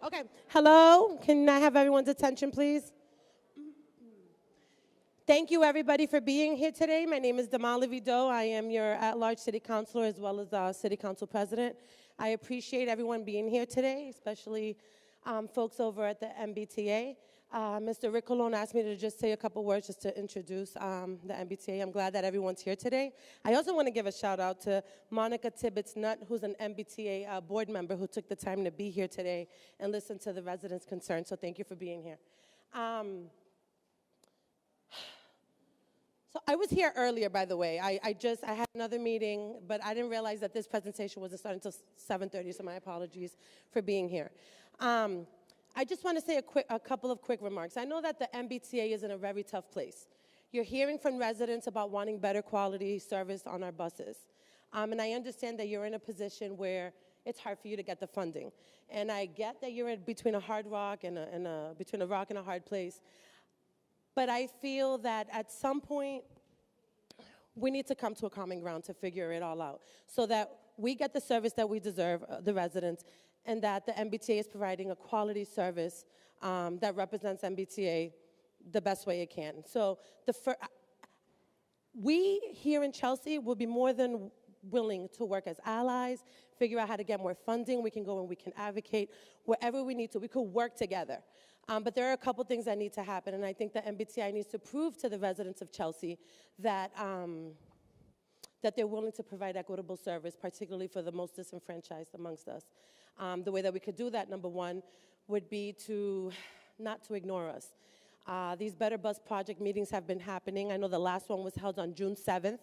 Okay, hello. Can I have everyone's attention, please? Thank you, everybody, for being here today. My name is Damali Vido. I am your at-large city councilor as well as city council president. I appreciate everyone being here today, especially folks over at the MBTA. Mr. Rick Colon asked me to just say a couple words just to introduce the MBTA. I'm glad that everyone's here today. I also want to give a shout out to Monica Tibbetts-Nutt, who's an MBTA board member who took the time to be here today and listen to the residents' concerns. So thank you for being here. So I was here earlier, by the way. I had another meeting, but I didn't realize that this presentation wasn't starting until 7:30, so my apologies for being here. I just want to say a couple of quick remarks. I know that the MBTA is in a very tough place. You're hearing from residents about wanting better quality service on our buses. And I understand that you're in a position where it's hard for you to get the funding. And I get that you're between a hard rock and between a rock and a hard place. But I feel that at some point, we need to come to a common ground to figure it all out so that we get the service that we deserve, the residents, and that the MBTA is providing a quality service that represents MBTA the best way it can. So we here in Chelsea will be more than willing to work as allies, figure out how to get more funding. We can go and we can advocate wherever we need to. We could work together. But there are a couple things that need to happen, and I think the MBTA needs to prove to the residents of Chelsea that, that they're willing to provide equitable service, particularly for the most disenfranchised amongst us. The way that we could do that, number one, would be not to ignore us. These Better Bus Project meetings have been happening. I know the last one was held on June 7th,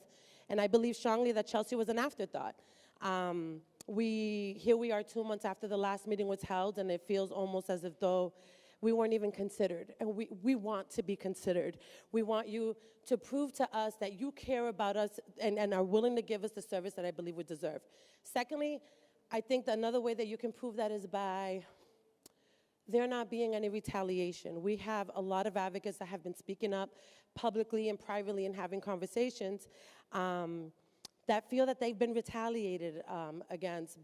and I believe strongly that Chelsea was an afterthought. Here we are 2 months after the last meeting was held, and it feels almost as if though we weren't even considered, and we want to be considered. We want you to prove to us that you care about us and are willing to give us the service that I believe we deserve. Secondly, I think that another way that you can prove that is by there not being any retaliation. We have a lot of advocates that have been speaking up publicly and privately and having conversations that feel that they've been retaliated against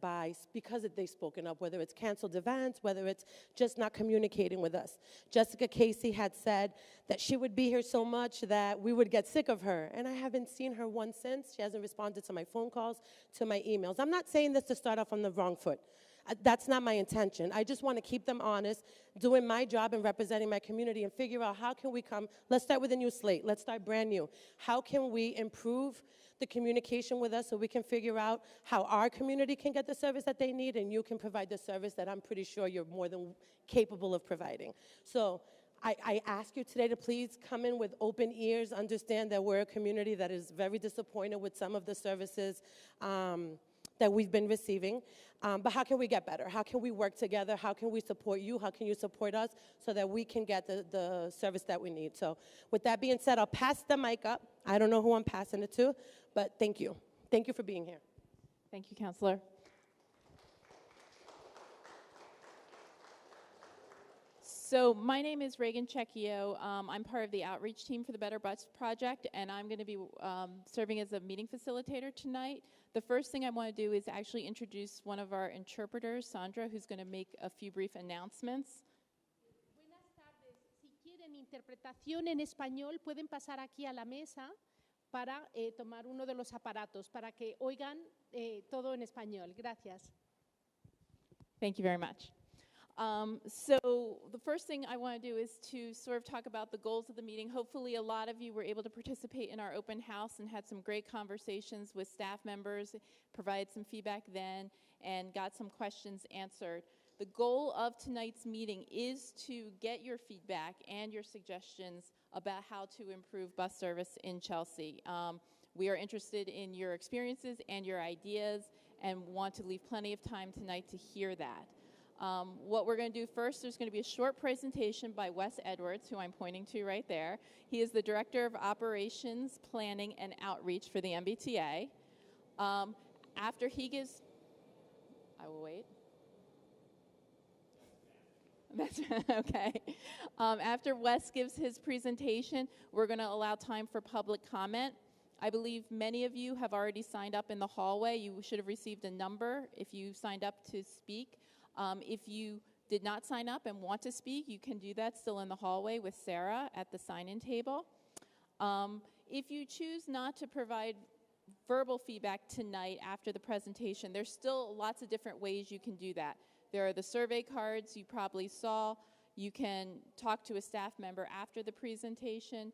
because they've spoken up, whether it's canceled events, whether it's just not communicating with us. Jessica Casey had said that she would be here so much that we would get sick of her, and I haven't seen her once since. She hasn't responded to my phone calls, to my emails. I'm not saying this to start off on the wrong foot. That's not my intention. I just want to keep them honest, doing my job and representing my community and figure out how can we let's start with a new slate. Let's start brand new. How can we improve the communication with us so we can figure out how our community can get the service that they need and you can provide the service that I'm pretty sure you're more than capable of providing. So I ask you today to please come in with open ears, understand that we're a community that is very disappointed with some of the services that we've been receiving. But how can we get better? How can we work together? How can we support you? How can you support us so that we can get the service that we need? So with that being said, I'll pass the mic up. I don't know who I'm passing it to, but thank you. Thank you for being here. Thank you, Councilor. So my name is Reagan Cecchio. I'm part of the outreach team for the Better Bus Project, and I'm going to be serving as a meeting facilitator tonight. The first thing I want to do is actually introduce one of our interpreters, Sandra, who's going to make a few brief announcements. Buenas tardes. Si quieren interpretación en español, pueden pasar aquí a la mesa para tomar uno de los aparatos, para que oigan todo en español. Gracias. Thank you very much. So the first thing I want to do is to sort of talk about the goals of the meeting. Hopefully a lot of you were able to participate in our open house and had some great conversations with staff members, provided some feedback then, and got some questions answered. The goal of tonight's meeting is to get your feedback and your suggestions about how to improve bus service in Chelsea. We are interested in your experiences and your ideas and want to leave plenty of time tonight to hear that. What we're going to do first, there's going to be a short presentation by Wes Edwards, who I'm pointing to right there. He is the Director of Operations, Planning, and Outreach for the MBTA. After he gives, I will wait. That's okay. After Wes gives his presentation, we're going to allow time for public comment. I believe many of you have already signed up in the hallway. You should have received a number if you signed up to speak. If you did not sign up and want to speak, you can do that still in the hallway with Sarah at the sign-in table. If you choose not to provide verbal feedback tonight after the presentation, there's still lots of different ways you can do that. There are the survey cards you probably saw. You can talk to a staff member after the presentation.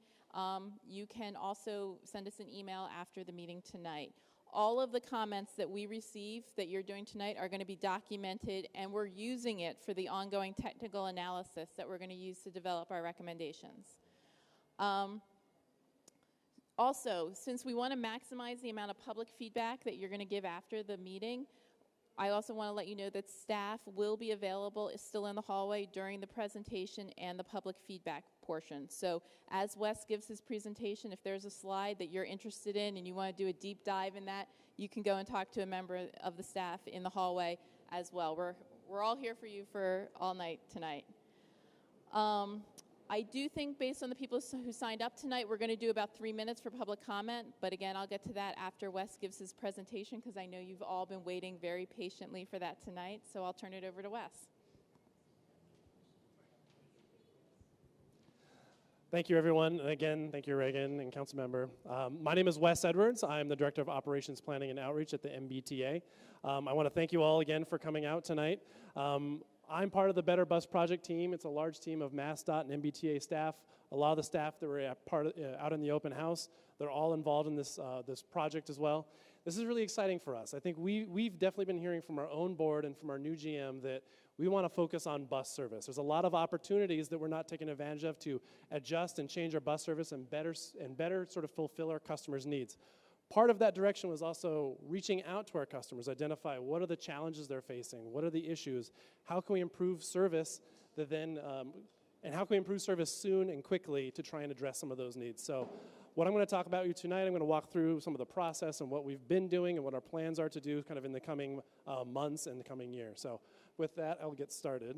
You can also send us an email after the meeting tonight. All of the comments that we receive that you're doing tonight are going to be documented, and we're using it for the ongoing technical analysis that we're going to use to develop our recommendations. Also, since we want to maximize the amount of public feedback that you're going to give after the meeting, I also want to let you know that staff will be available still in the hallway during the presentation and the public feedback portion. So as Wes gives his presentation, if there's a slide that you're interested in and you want to do a deep dive in that, you can go and talk to a member of the staff in the hallway as well. We're all here for you for all night tonight. I do think, based on the people who signed up tonight, we're going to do about 3 minutes for public comment. But again, I'll get to that after Wes gives his presentation, because I know you've all been waiting very patiently for that tonight. So I'll turn it over to Wes. Thank you, everyone. And again, thank you, Reagan and council member. My name is Wes Edwards. I'm the Director of Operations Planning and Outreach at the MBTA. I want to thank you all again for coming out tonight. I'm part of the Better Bus Project team. It's a large team of MassDOT and MBTA staff. A lot of the staff that were out in the open house, they're all involved in this project as well. This is really exciting for us. I think we've definitely been hearing from our own board and from our new GM that we want to focus on bus service. There's a lot of opportunities that we're not taking advantage of to adjust and change our bus service and better sort of fulfill our customers' needs. Part of that direction was also reaching out to our customers, identify what are the challenges they're facing, what are the issues, how can we improve service and how can we improve service soon and quickly to try and address some of those needs. So what I'm going to talk about you tonight, I'm going to walk through some of the process and what we've been doing and what our plans are to do kind of in the coming months and the coming year. So with that, I'll get started.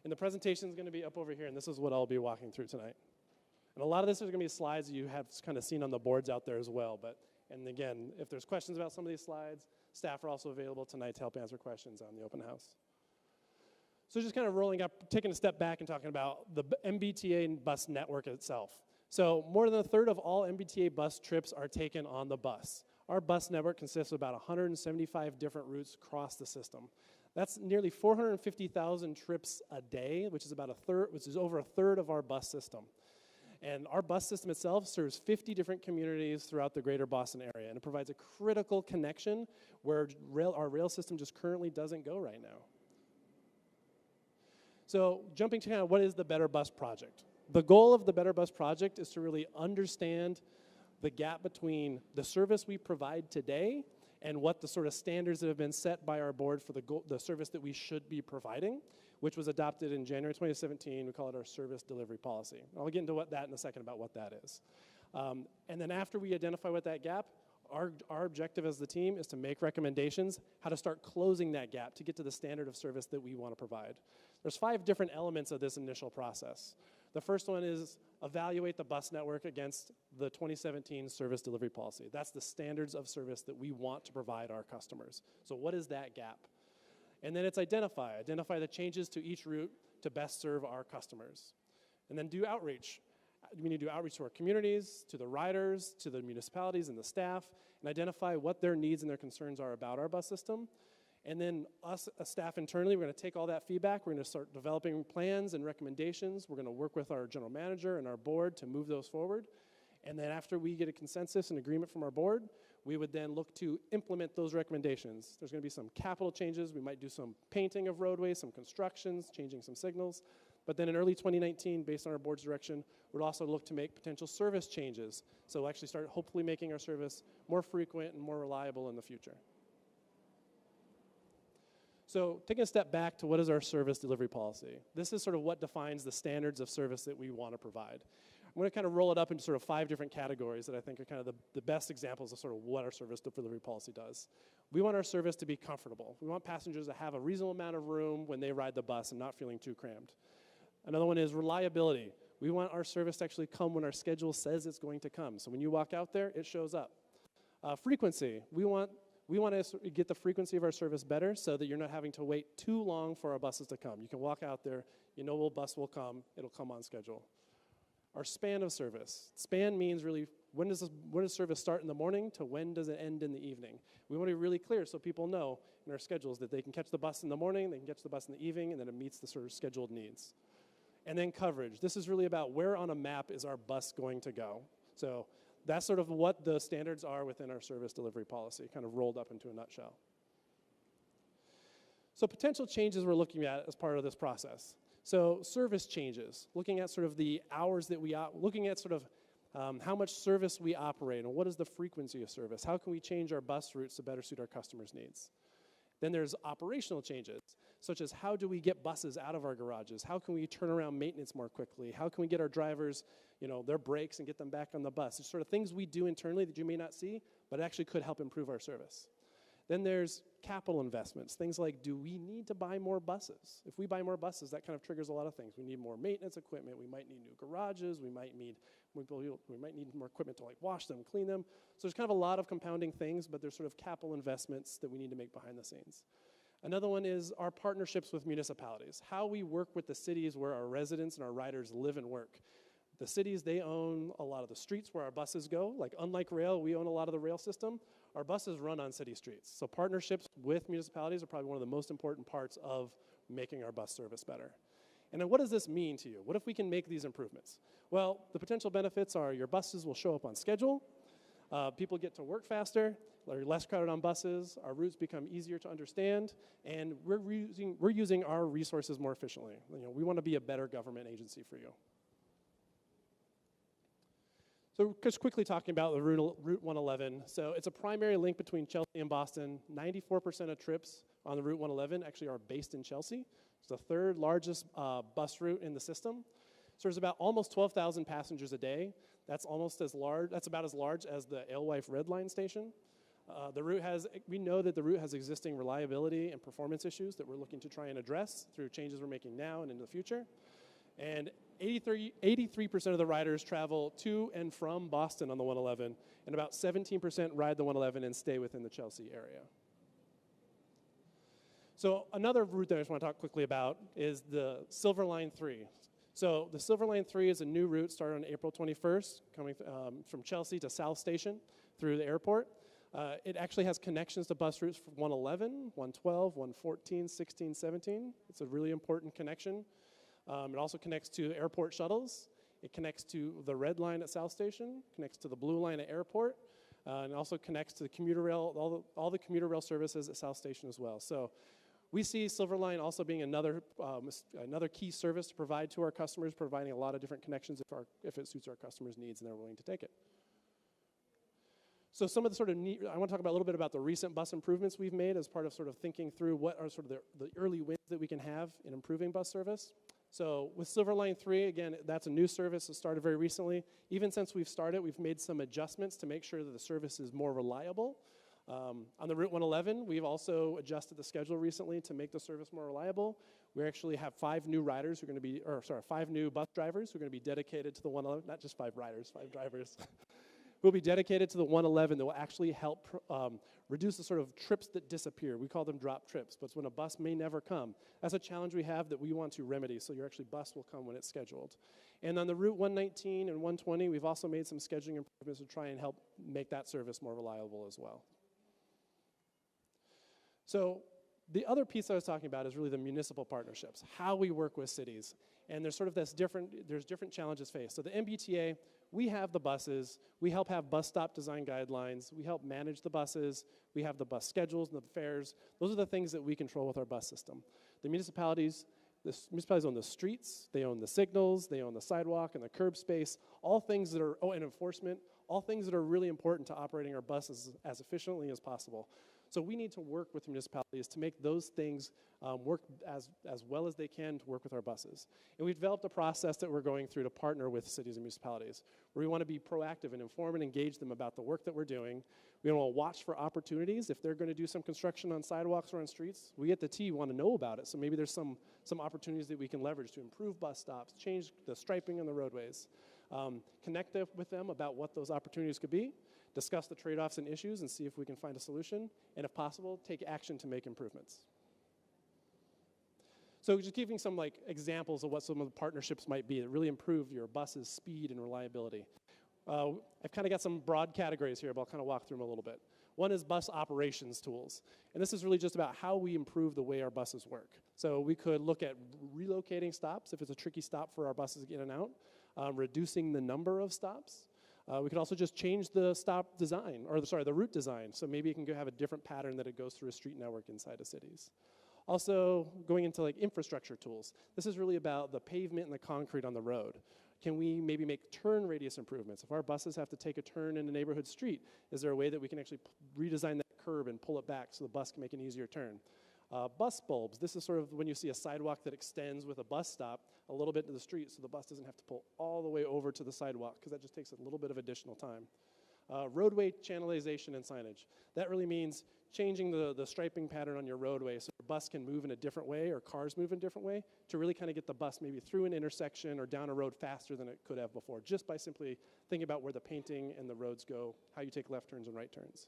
And the presentation is going to be up over here, and this is what I'll be walking through tonight. And a lot of this is going to be slides you have kind of seen on the boards out there as well. And again, if there's questions about some of these slides, staff are also available tonight to help answer questions on the open house. So just kind of rolling up, taking a step back and talking about the MBTA bus network itself. So more than a third of all MBTA bus trips are taken on the bus. Our bus network consists of about 175 different routes across the system. That's nearly 450,000 trips a day, which is over a third of our bus system. And our bus system itself serves 50 different communities throughout the greater Boston area, and it provides a critical connection where our rail system just currently doesn't go right now. So jumping to kind of what is the Better Bus Project? The goal of the Better Bus Project is to really understand the gap between the service we provide today and what the sort of standards that have been set by our board for the service that we should be providing, which was adopted in January 2017. We call it our service delivery policy. I'll get into that in a second about what that is. And then after we identify what that gap, our objective as the team is to make recommendations how to start closing that gap to get to the standard of service that we want to provide. There's 5 different elements of this initial process. The first one is evaluate the bus network against the 2017 service delivery policy. That's the standards of service that we want to provide our customers. So what is that gap? And then it's identify the changes to each route to best serve our customers. And then do outreach. We need to do outreach to our communities, to the riders, to the municipalities and the staff, and identify what their needs and their concerns are about our bus system. And then us, as staff internally, we're going to take all that feedback. We're going to start developing plans and recommendations. We're going to work with our general manager and our board to move those forward. And then after we get a consensus and agreement from our board, we would then look to implement those recommendations. There's going to be some capital changes. We might do some painting of roadways, some constructions, changing some signals. But then in early 2019, based on our board's direction, we'd also look to make potential service changes. So we'll actually start hopefully making our service more frequent and more reliable in the future. So taking a step back to what is our service delivery policy. This is sort of what defines the standards of service that we want to provide. I'm going to kind of roll it up into sort of 5 different categories that I think are kind of the best examples of sort of what our service delivery policy does. We want our service to be comfortable. We want passengers to have a reasonable amount of room when they ride the bus and not feeling too crammed. Another one is reliability. We want our service to actually come when our schedule says it's going to come. So when you walk out there, it shows up. Frequency. We want we want to get the frequency of our service better so that you're not having to wait too long for our buses to come. You can walk out there, you know a bus will come, it'll come on schedule. Our span of service. Span means really when does service start in the morning to when does it end in the evening. We want to be really clear so people know in our schedules that they can catch the bus in the morning, they can catch the bus in the evening, and that it meets the sort of scheduled needs. And then coverage. This is really about where on a map is our bus going to go. So that's sort of what the standards are within our service delivery policy, kind of rolled up into a nutshell. So potential changes we're looking at as part of this process. So service changes, looking at sort of the hours that looking at sort of how much service we operate and what is the frequency of service. How can we change our bus routes to better suit our customers' needs? Then there's operational changes, such as how do we get buses out of our garages? How can we turn around maintenance more quickly? How can we get our drivers, their brakes and get them back on the bus? It's sort of things we do internally that you may not see, but actually could help improve our service. Then there's capital investments, things like, do we need to buy more buses? If we buy more buses, that kind of triggers a lot of things. We need more maintenance equipment. We might need new garages. We might need more equipment to wash them, clean them. So there's kind of a lot of compounding things, but there's sort of capital investments that we need to make behind the scenes. Another one is our partnerships with municipalities, how we work with the cities where our residents and our riders live and work. The cities, they own a lot of the streets where our buses go. Unlike rail, we own a lot of the rail system. Our buses run on city streets. So partnerships with municipalities are probably one of the most important parts of making our bus service better. And then what does this mean to you? What if we can make these improvements? Well, the potential benefits are your buses will show up on schedule. People get to work faster. They're less crowded on buses. Our routes become easier to understand. And we're using our resources more efficiently. We want to be a better government agency for you. So just quickly talking about the Route 111. So it's a primary link between Chelsea and Boston. 94% of trips on the Route 111 actually are based in Chelsea. It's the third largest bus route in the system. So there's about almost 12,000 passengers a day. That's about as large as the Alewife Red Line station. We know that the route has existing reliability and performance issues that we're looking to try and address through changes we're making now and into the future. And 83% of the riders travel to and from Boston on the 111, and about 17% ride the 111 and stay within the Chelsea area. So another route that I just want to talk quickly about is the Silver Line 3. So the Silver Line 3 is a new route started on April 21st, coming from Chelsea to South Station through the airport. It actually has connections to bus routes for 111, 112, 114, 16, 17. It's a really important connection. It also connects to airport shuttles. It connects to the Red Line at South Station, connects to the Blue Line at Airport, and also connects to the commuter rail, all the commuter rail services at South Station as well. So we see Silver Line also being another key service to provide to our customers, providing a lot of different connections if it suits our customers' needs and they're willing to take it. So some of the I want to talk about a little bit about the recent bus improvements we've made as part of sort of thinking through what are sort of the early wins that we can have in improving bus service. So with Silver Line 3, again, that's a new service that started very recently. Even since we've started, we've made some adjustments to make sure that the service is more reliable. On the Route 111, we've also adjusted the schedule recently to make the service more reliable. We actually have 5 new riders who are going to be, 5 new bus drivers who are going to be dedicated to the 111, not just 5 riders, 5 drivers. Will be dedicated to the 111 that will actually help reduce the sort of trips that disappear. We call them drop trips, but it's when a bus may never come. That's a challenge we have that we want to remedy, so your actually bus will come when it's scheduled. And on the Route 119 and 120, we've also made some scheduling improvements to try and help make that service more reliable as well. So the other piece I was talking about is really the municipal partnerships, how we work with cities. And there's sort of there's different challenges faced. So the MBTA, we have the buses, we help have bus stop design guidelines, we help manage the buses, we have the bus schedules and the fares. Those are the things that we control with our bus system. The municipalities own the streets, they own the signals, they own the sidewalk and the curb space, all things that are, and enforcement, all things that are really important to operating our buses as efficiently as possible. So we need to work with municipalities to make those things work as well as they can to work with our buses. And we've developed a process that we're going through to partner with cities and municipalities, where we want to be proactive and inform and engage them about the work that we're doing. We want to watch for opportunities. If they're going to do some construction on sidewalks or on streets, we at the T want to know about it. So maybe there's some opportunities that we can leverage to improve bus stops, change the striping on the roadways, connect with them about what those opportunities could be, discuss the trade-offs and issues and see if we can find a solution, and if possible, take action to make improvements. So just giving some like examples of what some of the partnerships might be that really improve your bus's speed and reliability. I've kind of got some broad categories here, but I'll kind of walk through them a little bit. One is bus operations tools. And this is really just about how we improve the way our buses work. So we could look at relocating stops if it's a tricky stop for our buses to get in and out, reducing the number of stops. We could also just change the stop design, or the route design. So maybe it can have a different pattern that it goes through a street network inside of cities. Also, going into like infrastructure tools. This is really about the pavement and the concrete on the road. Can we maybe make turn radius improvements? If our buses have to take a turn in a neighborhood street, is there a way that we can actually redesign that curb and pull it back so the bus can make an easier turn? Bus bulbs. This is sort of when you see a sidewalk that extends with a bus stop a little bit to the street so the bus doesn't have to pull all the way over to the sidewalk because that just takes a little bit of additional time. Roadway channelization and signage. That really means changing the striping pattern on your roadway so your bus can move in a different way or cars move in a different way to really kind of get the bus maybe through an intersection or down a road faster than it could have before, just by simply thinking about where the painting and the roads go, how you take left turns and right turns.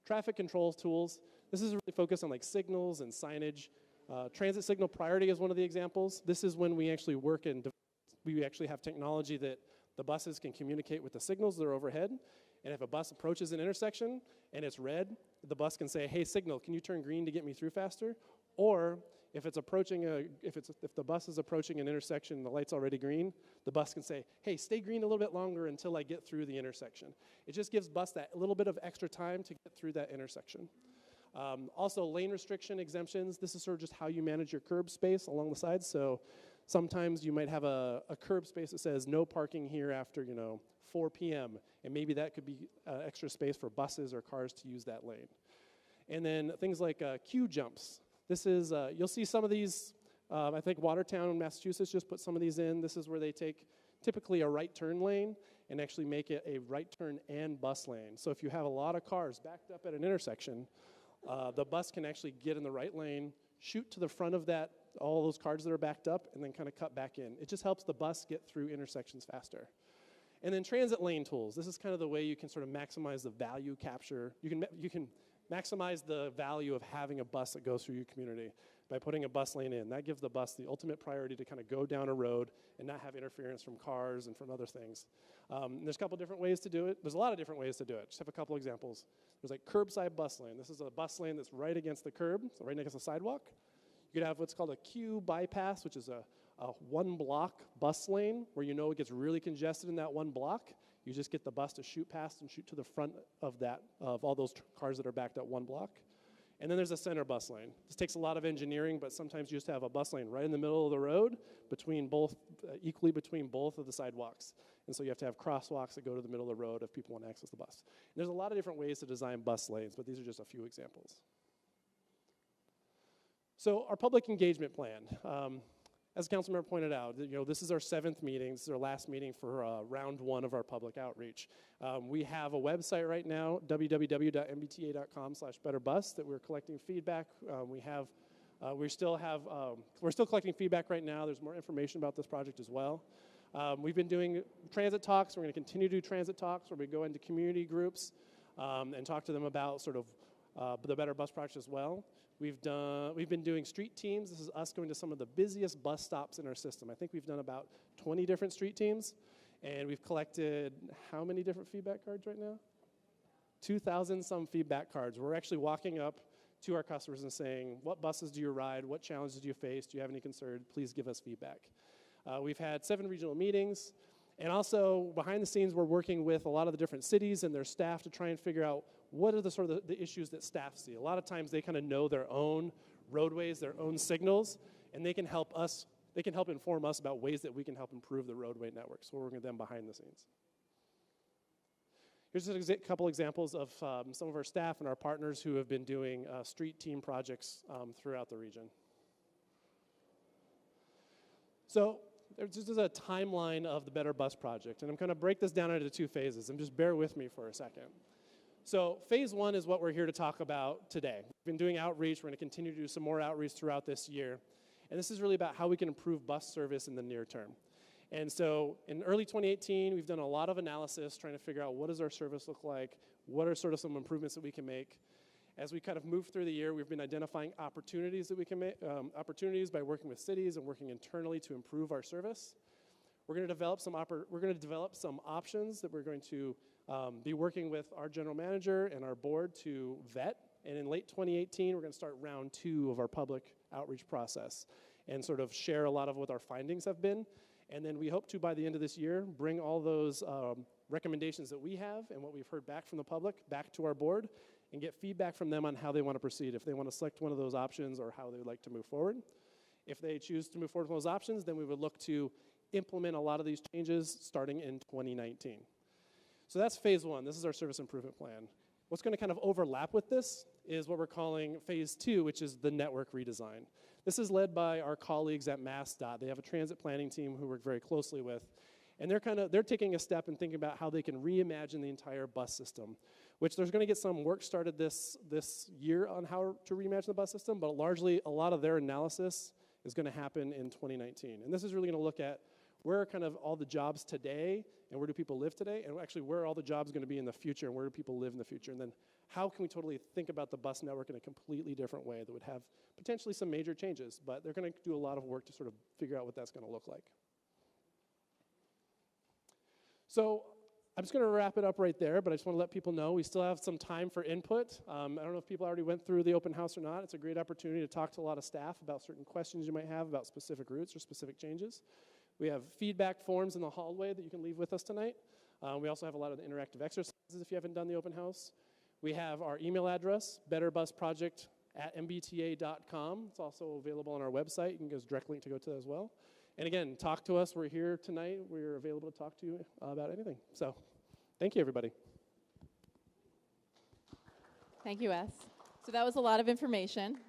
Traffic control tools. This is really focused on like signals and signage. Transit signal priority is one of the examples. This is when we actually work and we actually have technology that the buses can communicate with the signals that are overhead. And if a bus approaches an intersection and it's red, the bus can say, hey, signal, can you turn green to get me through faster? Or if it's approaching if the bus is approaching an intersection and the light's already green, the bus can say, hey, stay green a little bit longer until I get through the intersection. It just gives bus that little bit of extra time to get through that intersection. Also, lane restriction exemptions. This is sort of just how you manage your curb space along the sides. So sometimes you might have a curb space that says no parking here after 4 p.m. And maybe that could be extra space for buses or cars to use that lane. And then things like queue jumps. This is, you'll see some of these, I think Watertown, Massachusetts just put some of these in. This is where they take typically a right turn lane and actually make it a right turn and bus lane. So if you have a lot of cars backed up at an intersection, the bus can actually get in the right lane, shoot to the front of that, all those cars that are backed up, and then kind of cut back in. It just helps the bus get through intersections faster. And then transit lane tools. This is kind of the way you can sort of maximize the value capture. You can maximize the value of having a bus that goes through your community by putting a bus lane in. That gives the bus the ultimate priority to kind of go down a road and not have interference from cars and from other things. There's a couple different ways to do it. There's a lot of different ways to do it. Just have a couple examples. There's like curbside bus lane. This is a bus lane that's right against the curb, so right next to the sidewalk. You could have what's called a queue bypass, which is a one block bus lane where it gets really congested in that one block. You just get the bus to shoot past and shoot to the front of all those cars that are backed up one block. And then there's a center bus lane. This takes a lot of engineering, but sometimes you just have a bus lane right in the middle of the road equally between both of the sidewalks. And so you have to have crosswalks that go to the middle of the road if people want to access the bus. And there's a lot of different ways to design bus lanes, but these are just a few examples. So our public engagement plan. As the councilmember pointed out, this is our 7th meeting. This is our last meeting for round 1 of our public outreach. We have a website right now, www.mbta.com/betterbus, that we're collecting feedback. We're still collecting feedback right now. There's more information about this project as well. We've been doing transit talks. We're going to continue to do transit talks where we go into community groups and talk to them about sort of the Better Bus Project as well. We've been doing street teams. This is us going to some of the busiest bus stops in our system. I think we've done about 20 different street teams, and we've collected how many different feedback cards right now? 2,000 some feedback cards. We're actually walking up to our customers and saying, what buses do you ride? What challenges do you face? Do you have any concerns? Please give us feedback. We've had 7 regional meetings. And also, behind the scenes, we're working with a lot of the different cities and their staff to try and figure out what are the sort of the issues that staff see. A lot of times, they kind of know their own roadways, their own signals, and they can help inform us about ways that we can help improve the roadway network. So we're working with them behind the scenes. Here's a couple examples of some of our staff and our partners who have been doing street team projects throughout the region. So this is a timeline of the Better Bus Project, and I'm going to break this down into 2 phases, and just bear with me for a second. So phase 1 is what we're here to talk about today. We've been doing outreach. We're going to continue to do some more outreach throughout this year, and this is really about how we can improve bus service in the near term. And so in early 2018, we've done a lot of analysis trying to figure out what does our service look like, what are sort of some improvements that we can make. As we kind of move through the year, we've been identifying opportunities that we can make, opportunities by working with cities and working internally to improve our service. We're going to develop some options that we're going to be working with our general manager and our board to vet. And in late 2018, we're going to start round 2 of our public outreach process and sort of share a lot of what our findings have been. And then we hope to, by the end of this year, bring all those recommendations that we have and what we've heard back from the public back to our board and get feedback from them on how they want to proceed, if they want to select one of those options or how they would like to move forward. If they choose to move forward with those options, then we would look to implement a lot of these changes starting in 2019. So that's phase 1. This is our service improvement plan. What's going to kind of overlap with this is what we're calling phase 2, which is the network redesign. This is led by our colleagues at MassDOT. They have a transit planning team who we work very closely with. And they're taking a step and thinking about how they can reimagine the entire bus system, which there's going to get some work started this year on how to reimagine the bus system, but largely a lot of their analysis is going to happen in 2019. And this is really going to look at where are kind of all the jobs today and where do people live today, and actually where are all the jobs going to be in the future and where do people live in the future, and then how can we totally think about the bus network in a completely different way that would have potentially some major changes, but they're going to do a lot of work to sort of figure out what that's going to look like. So I'm just going to wrap it up right there, but I just want to let people know we still have some time for input. I don't know if people already went through the open house or not. It's a great opportunity to talk to a lot of staff about certain questions you might have about specific routes or specific changes. We have feedback forms in the hallway that you can leave with us tonight. We also have a lot of interactive exercises if you haven't done the open house. We have our email address, betterbusproject@mbta.com. It's also available on our website. You can go direct link to go to that as well. And again, talk to us. We're here tonight. We're available to talk to you about anything. So thank you, everybody. Thank you, Wes. So that was a lot of information.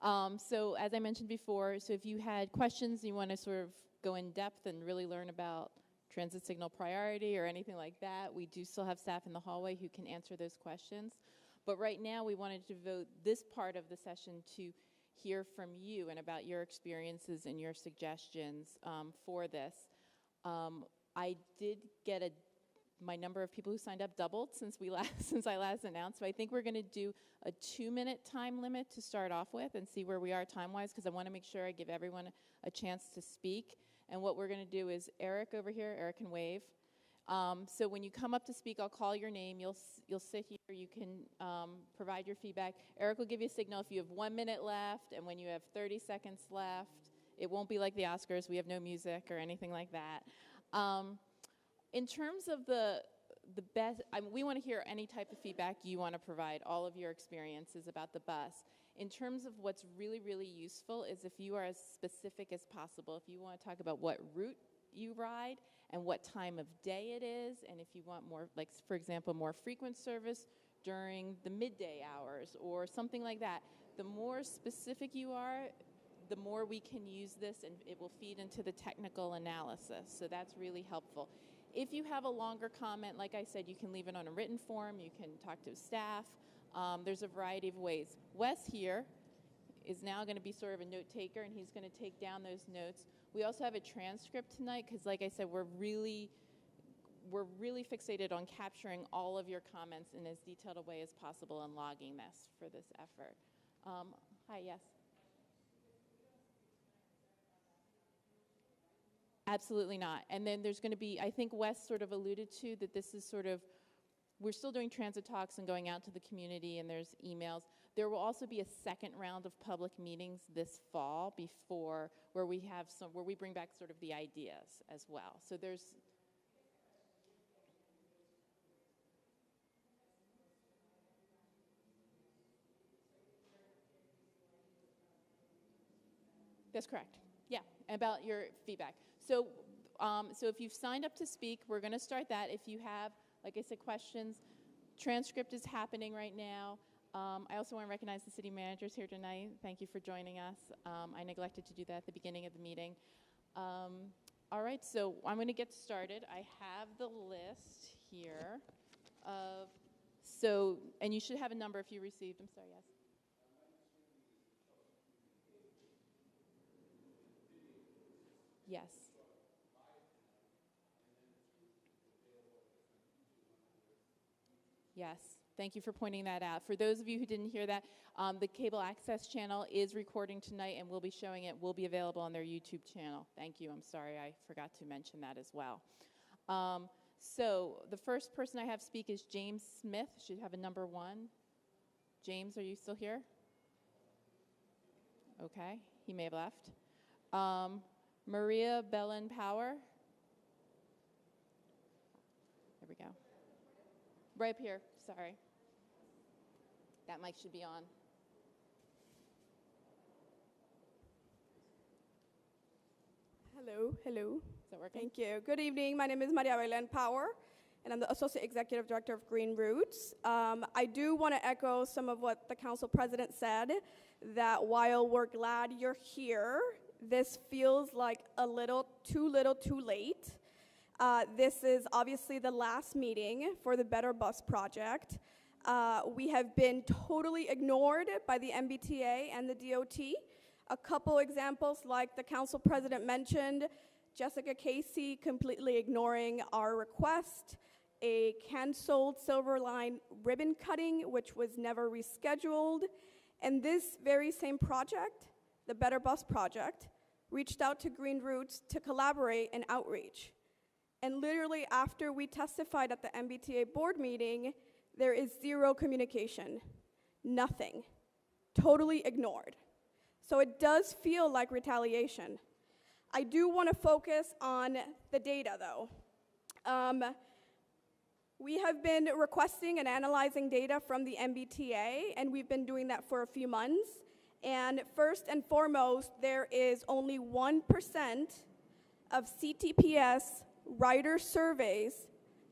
So as I mentioned before, so if you had questions, you want to sort of go in depth and really learn about transit signal priority or anything like that, we do still have staff in the hallway who can answer those questions. But right now, we wanted to devote this part of the session to hear from you and about your experiences and your suggestions for this. I did get my number of people who signed up doubled since I last announced. So I think we're going to do a 2-minute time limit to start off with and see where we are time-wise, because I want to make sure I give everyone a chance to speak. And what we're going to do is Eric over here, Eric can wave. So when you come up to speak, I'll call your name. You'll sit here. You can provide your feedback. Eric will give you a signal if you have 1 minute left, and when you have 30 seconds left. It won't be like the Oscars. We have no music or anything like that. In terms of the best, we want to hear any type of feedback you want to provide, all of your experiences about the bus. In terms of what's really, really useful is if you are as specific as possible. If you want to talk about what route you ride and what time of day it is, and if you want more, like for example, more frequent service during the midday hours or something like that, the more specific you are, the more we can use this and it will feed into the technical analysis. So that's really helpful. If you have a longer comment, like I said, you can leave it on a written form, you can talk to staff. There's a variety of ways. Wes here is now going to be sort of a note taker, and he's going to take down those notes. We also have a transcript tonight because, like I said, we're really fixated on capturing all of your comments in as detailed a way as possible and logging this for this effort. Hi, yes. Absolutely not. And then there's going to be, I think Wes sort of alluded to that this is sort of, we're still doing transit talks and going out to the community, and there's emails. There will also be a second round of public meetings this fall where we bring back sort of the ideas as well. So that's correct. Yeah, about your feedback. So if you've signed up to speak, we're going to start that. If you have, like I said, questions, transcript is happening right now. I also want to recognize the city managers here tonight. Thank you for joining us. I neglected to do that at the beginning of the meeting. All right, so I'm going to get started. I have the list here and you should have a number if you received. I'm sorry, yes. Yes. Yes, thank you for pointing that out. For those of you who didn't hear that, the cable access channel is recording tonight and we'll be showing it. Will be available on their YouTube channel. Thank you. I'm sorry I forgot to mention that as well. So the first person I have speak is James Smith. Should have a number 1. James, are you still here? Okay, he may have left. Maria Belen Power. There we go. Right up here, sorry. That mic should be on. Hello, hello. Is that working? Thank you. Good evening. My name is Maria Belen Power, and I'm the Associate Executive Director of Green Roots. I do want to echo some of what the Council President said, that while we're glad you're here, this feels like a little too late. This is obviously the last meeting for the Better Bus Project. We have been totally ignored by the MBTA and the DOT. A couple examples, like the Council President mentioned, Jessica Casey completely ignoring our request, a canceled Silver Line ribbon cutting, which was never rescheduled, and this very same project, the Better Bus Project, reached out to Green Roots to collaborate and outreach. And literally after we testified at the MBTA board meeting, there is zero communication, nothing, totally ignored. So it does feel like retaliation. I do want to focus on the data, though. We have been requesting and analyzing data from the MBTA, and we've been doing that for a few months. And first and foremost, there is only 1% of CTPS rider surveys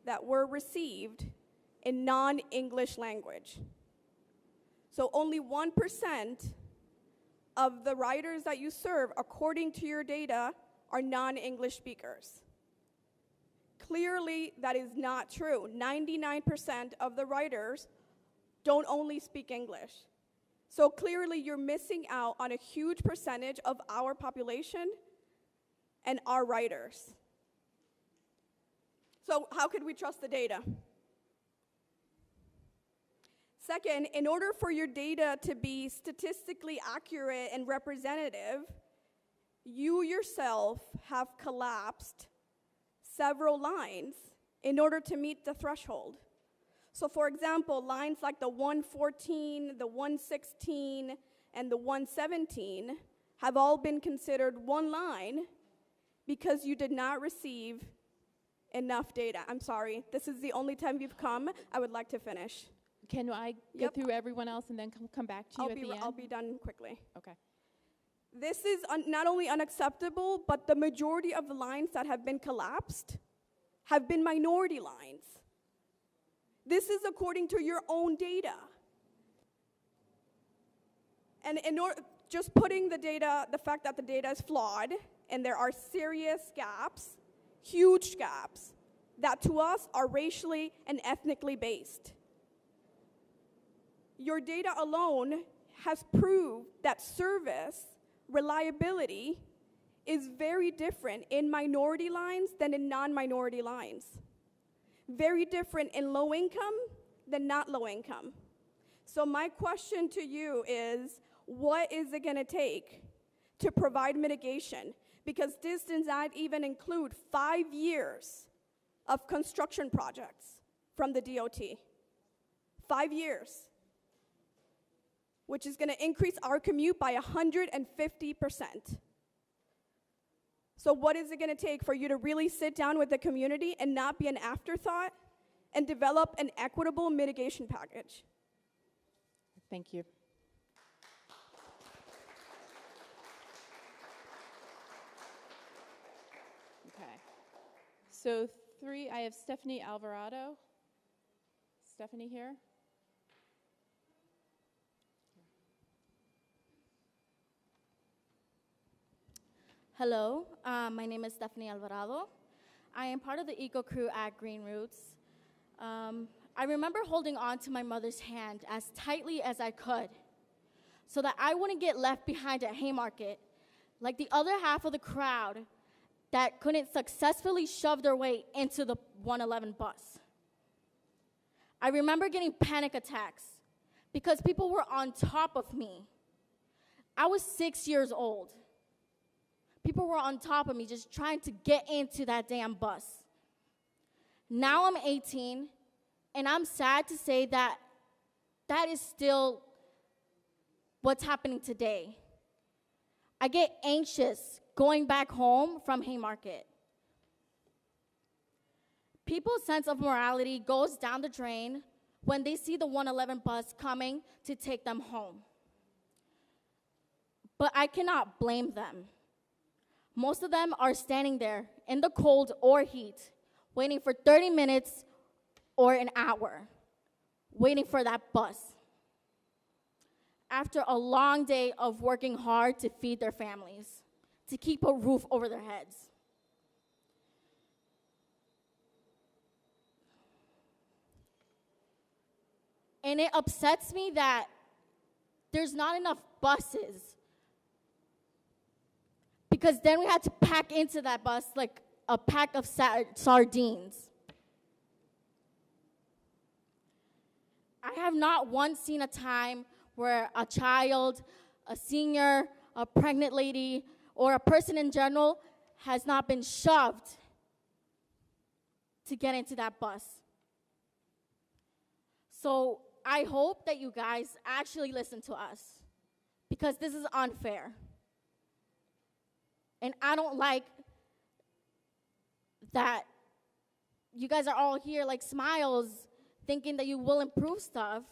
that were received in non-English language. So only 1% of the riders that you serve, according to your data, are non-English speakers. Clearly, that is not true. 99% of the riders don't only speak English. So clearly, you're missing out on a huge percentage of our population and our riders. So how could we trust the data? Second, in order for your data to be statistically accurate and representative, you yourself have collapsed several lines in order to meet the threshold. So for example, lines like the 114, the 116, and the 117 have all been considered one line because you did not receive enough data. I'm sorry, this is the only time you've come. I would like to finish. Can I get Yep. through everyone else and then come back to you at the end? I'll be done quickly. Okay. This is not only unacceptable, but the majority of the lines that have been collapsed have been minority lines. This is according to your own data. And just putting the data, the fact that the data is flawed, and there are serious gaps, huge gaps, that to us are racially and ethnically based. Your data alone has proved that service reliability is very different in minority lines than in non-minority lines. Very different in low income than not low income. So my question to you is, what is it gonna take to provide mitigation? Because this does not even include 5 years of construction projects from the DOT. 5 years. Which is going to increase our commute by 150%. So what is it going to take for you to really sit down with the community and not be an afterthought and develop an equitable mitigation package? Thank you. Okay. So I have Stephanie Alvarado. Stephanie here? Hello, my name is Stephanie Alvarado. I am part of the Eco Crew at Green Roots. I remember holding on to my mother's hand as tightly as I could so that I wouldn't get left behind at Haymarket like the other half of the crowd that couldn't successfully shove their way into the 111 bus. I remember getting panic attacks because people were on top of me. I was 6 years old. People were on top of me just trying to get into that damn bus. Now I'm 18, and I'm sad to say that that is still what's happening today. I get anxious going back home from Haymarket. People's sense of morality goes down the drain when they see the 111 bus coming to take them home. But I cannot blame them. Most of them are standing there in the cold or heat, waiting for 30 minutes or an hour, waiting for that bus. After a long day of working hard to feed their families, to keep a roof over their heads. And it upsets me that there's not enough buses. Because then we had to pack into that bus like a pack of sardines. I have not once seen a time where a child, a senior, a pregnant lady, or a person in general has not been shoved to get into that bus. So I hope that you guys actually listen to us, because this is unfair. And I don't like that you guys are all here like smiles, thinking that you will improve stuff,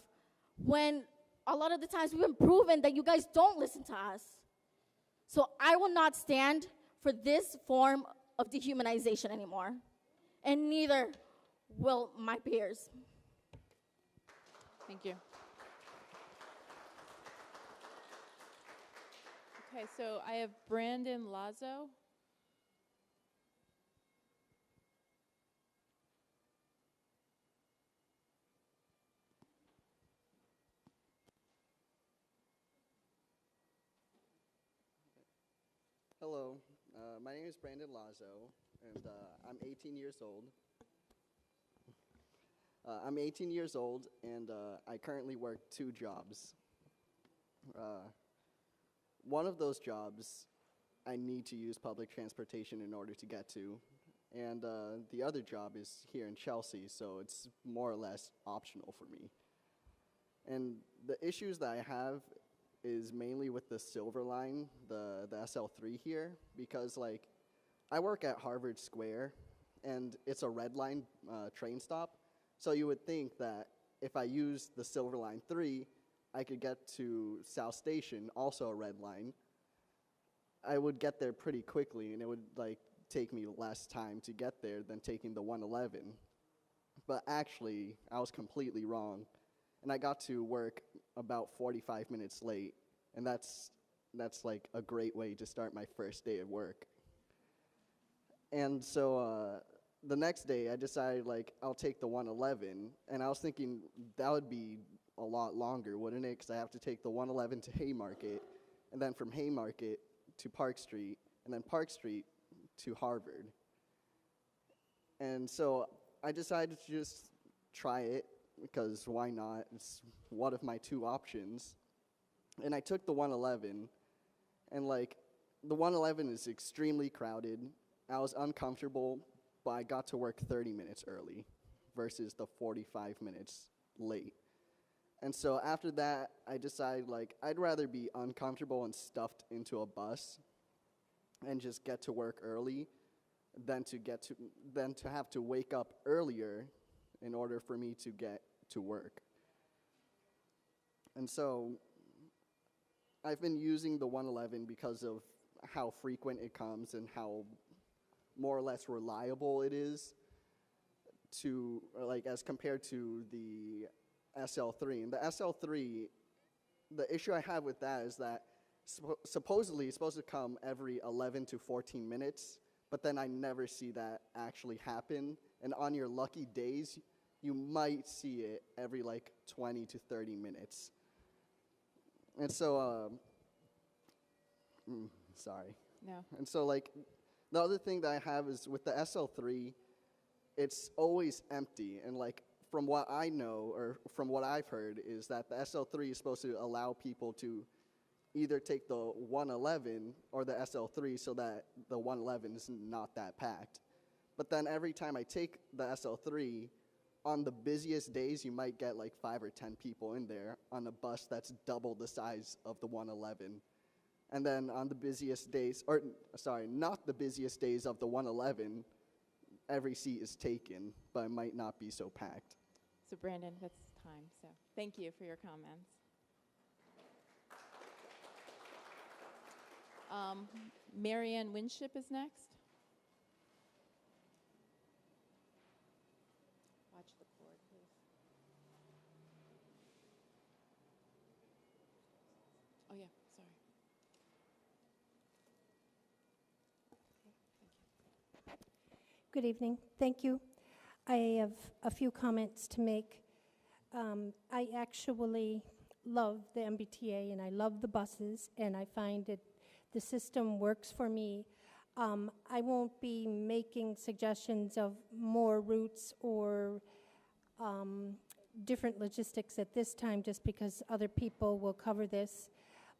when a lot of the times we've been proven that you guys don't listen to us. So I will not stand for this form of dehumanization anymore, and neither will my peers. Thank you. Okay, so I have Brandon Lazo. Hello, my name is Brandon Lazo, and I'm 18 years old. I'm 18 years old, and I currently work 2 jobs. One of those jobs I need to use public transportation in order to get to, and the other job is here in Chelsea, so it's more or less optional for me. And the issues that I have is mainly with the Silver Line, the SL3 here, because like I work at Harvard Square, and it's a red line train stop. So you would think that if I use the Silver Line 3, I could get to South Station, also a red line. I would get there pretty quickly, and it would like take me less time to get there than taking the 111. But actually, I was completely wrong, and I got to work about 45 minutes late, and that's like a great way to start my first day of work. And so the next day, I decided like I'll take the 111, and I was thinking that would be a lot longer, wouldn't it? Because I have to take the 111 to Haymarket, and then from Haymarket to Park Street, and then Park Street to Harvard. And so I decided to just try it, because why not? It's one of my 2 options. And I took the 111, and like the 111 is extremely crowded. I was uncomfortable, but I got to work 30 minutes early versus the 45 minutes late. And so after that, I decided like I'd rather be uncomfortable and stuffed into a bus and just get to work early than to have to wake up earlier in order for me to get to work. And so I've been using the 111 because of how frequent it comes and how more or less reliable it is to, like, as compared to the SL3. And the SL3, the issue I have with that is that supposedly it's supposed to come every 11 to 14 minutes, but then I never see that actually happen. And on your lucky days, you might see it every like 20 to 30 minutes. And so, sorry. No. And so like, the other thing that I have is with the SL3, it's always empty. And like from what I know, or from what I've heard, is that the SL3 is supposed to allow people to either take the 111 or the SL3 so that the 111 is not that packed. But then every time I take the SL3, on the busiest days, you might get like 5 or 10 people in there on a bus that's double the size of the 111. And then on the busiest days, or sorry, not the busiest days of the 111, every seat is taken, but it might not be so packed. So Brandon, that's time. So thank you for your comments. Marianne Winship is next. Watch the board, please. Oh yeah, sorry. Good evening. Thank you. I have a few comments to make. I actually love the MBTA and I love the buses, and I find it the system works for me. I won't be making suggestions of more routes or different logistics at this time, just because other people will cover this.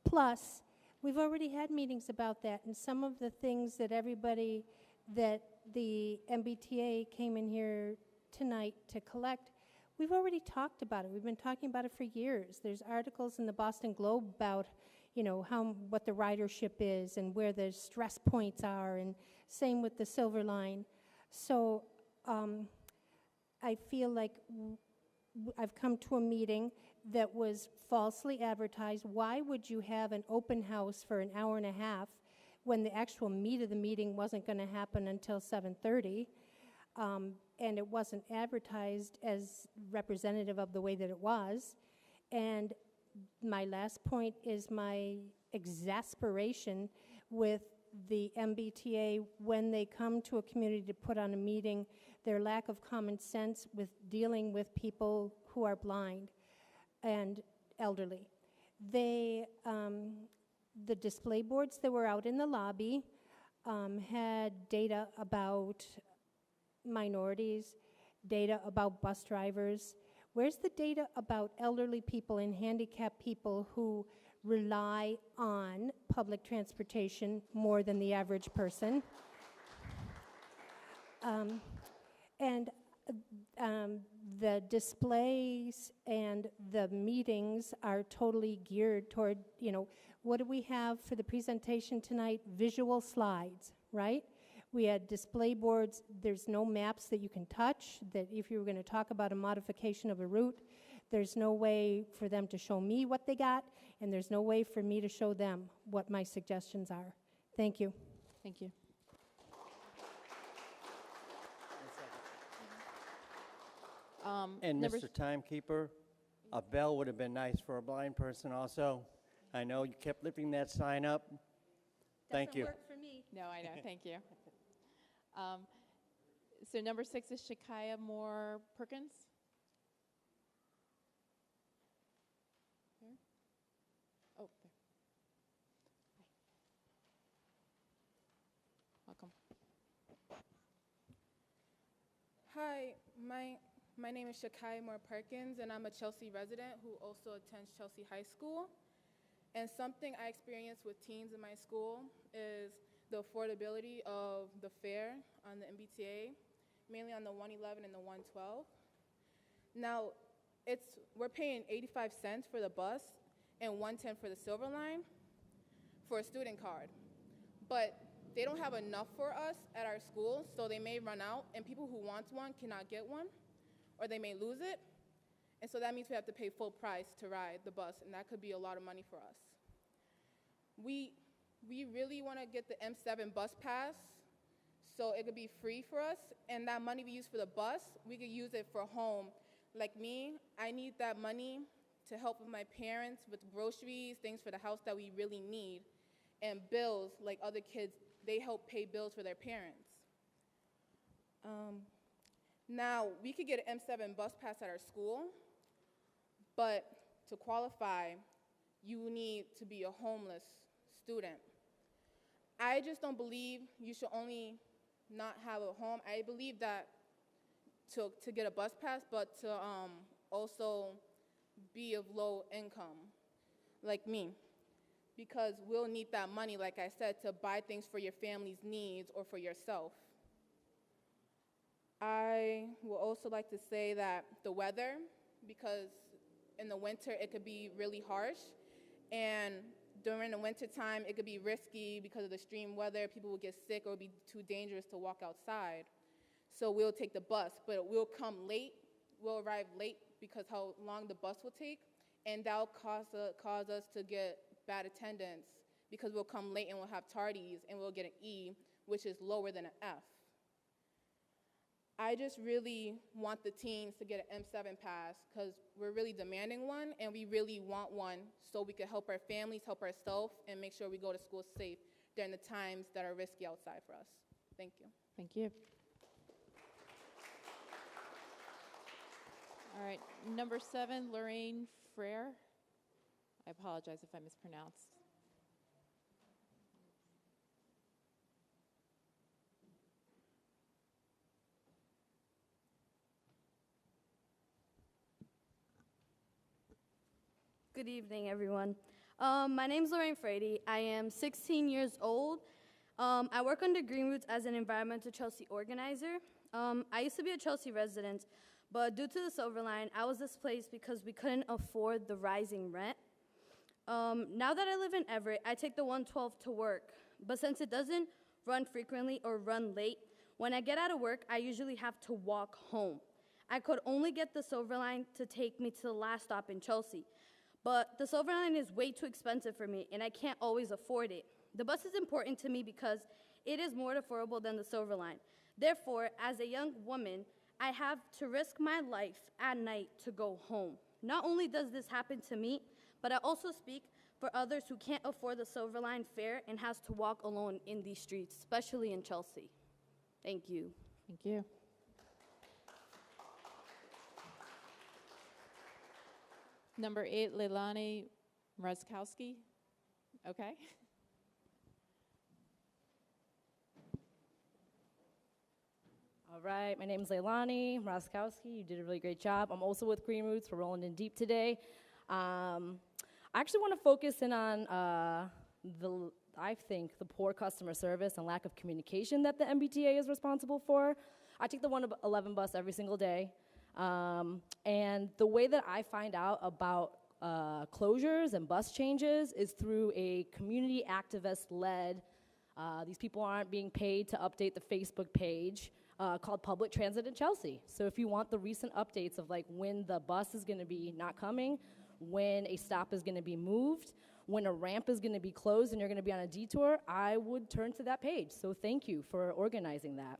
Plus, we've already had meetings about that, and some of the things that everybody that the MBTA came in here tonight to collect, we've already talked about it. We've been talking about it for years. There's articles in the Boston Globe about, you know, what the ridership is and where the stress points are, and same with the Silver Line. So I feel like I've come to a meeting that was falsely advertised. Why would you have an open house for an hour and a half when the actual meat of the meeting wasn't going to happen until 7:30, and it wasn't advertised as representative of the way that it was? And my last point is my exasperation with the MBTA when they come to a community to put on a meeting, their lack of common sense with dealing with people who are blind and elderly. They, the display boards that were out in the lobby had data about minorities, data about bus drivers. Where's the data about elderly people and handicapped people who rely on public transportation more than the average person? The displays and the meetings are totally geared toward, you know, what do we have for the presentation tonight? Visual slides, right? We had display boards. There's no maps that you can touch, that if you were going to talk about a modification of a route, there's no way for them to show me what they got, and there's no way for me to show them what my suggestions are. Thank you. Thank you. And number Mr. Timekeeper, a bell would have been nice for a blind person also. I know you kept lifting that sign up. Thank you. Doesn't work for me. No, I know. Thank you. So number 6 is Shakaya Moore Perkins. Here? Oh, there. Hi. Welcome. Hi, my name is Shakaya Moore Perkins, and I'm a Chelsea resident who also attends Chelsea High School. And something I experience with teens in my school is the affordability of the fare on the MBTA, mainly on the 111 and the 112. Now, we're paying 85 cents for the bus and 110 for the Silver Line for a student card. But they don't have enough for us at our school, so they may run out, and people who want one cannot get one, or they may lose it. And so that means we have to pay full price to ride the bus, and that could be a lot of money for us. We really want to get the M7 bus pass so it could be free for us, and that money we use for the bus, we could use it for home. Like me, I need that money to help with my parents with groceries, things for the house that we really need, and bills, like other kids, they help pay bills for their parents. Now, we could get an M7 bus pass at our school, but to qualify, you need to be a homeless student. I just don't believe you should only not have a home. I believe that to get a bus pass, but to also be of low income, like me, because we'll need that money, like I said, to buy things for your family's needs or for yourself. I would also like to say that the weather, because in the winter it could be really harsh, and during the winter time it could be risky because of the extreme weather. People will get sick or it would be too dangerous to walk outside. So we'll take the bus, but we'll come late, we'll arrive late because how long the bus will take, and that'll cause us to get bad attendance because we'll come late and we'll have tardies and we'll get an E, which is lower than an F. I just really want the teens to get an M7 pass because we're really demanding one, and we really want one so we can help our families, help ourselves, and make sure we go to school safe during the times that are risky outside for us. Thank you. Thank you. All right, number 7, Lorraine Frere. I apologize if I mispronounced. Good evening, everyone. My name is Lorraine Frady. I am 16 years old. I work under Green Roots as an environmental Chelsea organizer. I used to be a Chelsea resident, but due to the Silver Line, I was displaced because we couldn't afford the rising rent. Now that I live in Everett, I take the 112 to work, but since it doesn't run frequently or run late, when I get out of work, I usually have to walk home. I could only get the Silver Line to take me to the last stop in Chelsea, but the Silver Line is way too expensive for me, and I can't always afford it. The bus is important to me because it is more affordable than the Silver Line. Therefore, as a young woman, I have to risk my life at night to go home. Not only does this happen to me, but I also speak for others who can't afford the Silver Line fare and has to walk alone in these streets, especially in Chelsea. Thank you. Thank you. Number 8, Leilani Mrazkowski. Okay. All right, my name is Leilani Mrazkowski. You did a really great job. I'm also with Green Roots. We're rolling in deep today. I actually want to focus in on I think the poor customer service and lack of communication that the MBTA is responsible for. I take the 111 bus every single day. And the way that I find out about closures and bus changes is through a community activist-led, these people aren't being paid to update the Facebook page, called Public Transit in Chelsea. So if you want the recent updates of like when the bus is gonna be not coming, when a stop is gonna be moved, when a ramp is gonna be closed and you're gonna be on a detour, I would turn to that page. So thank you for organizing that.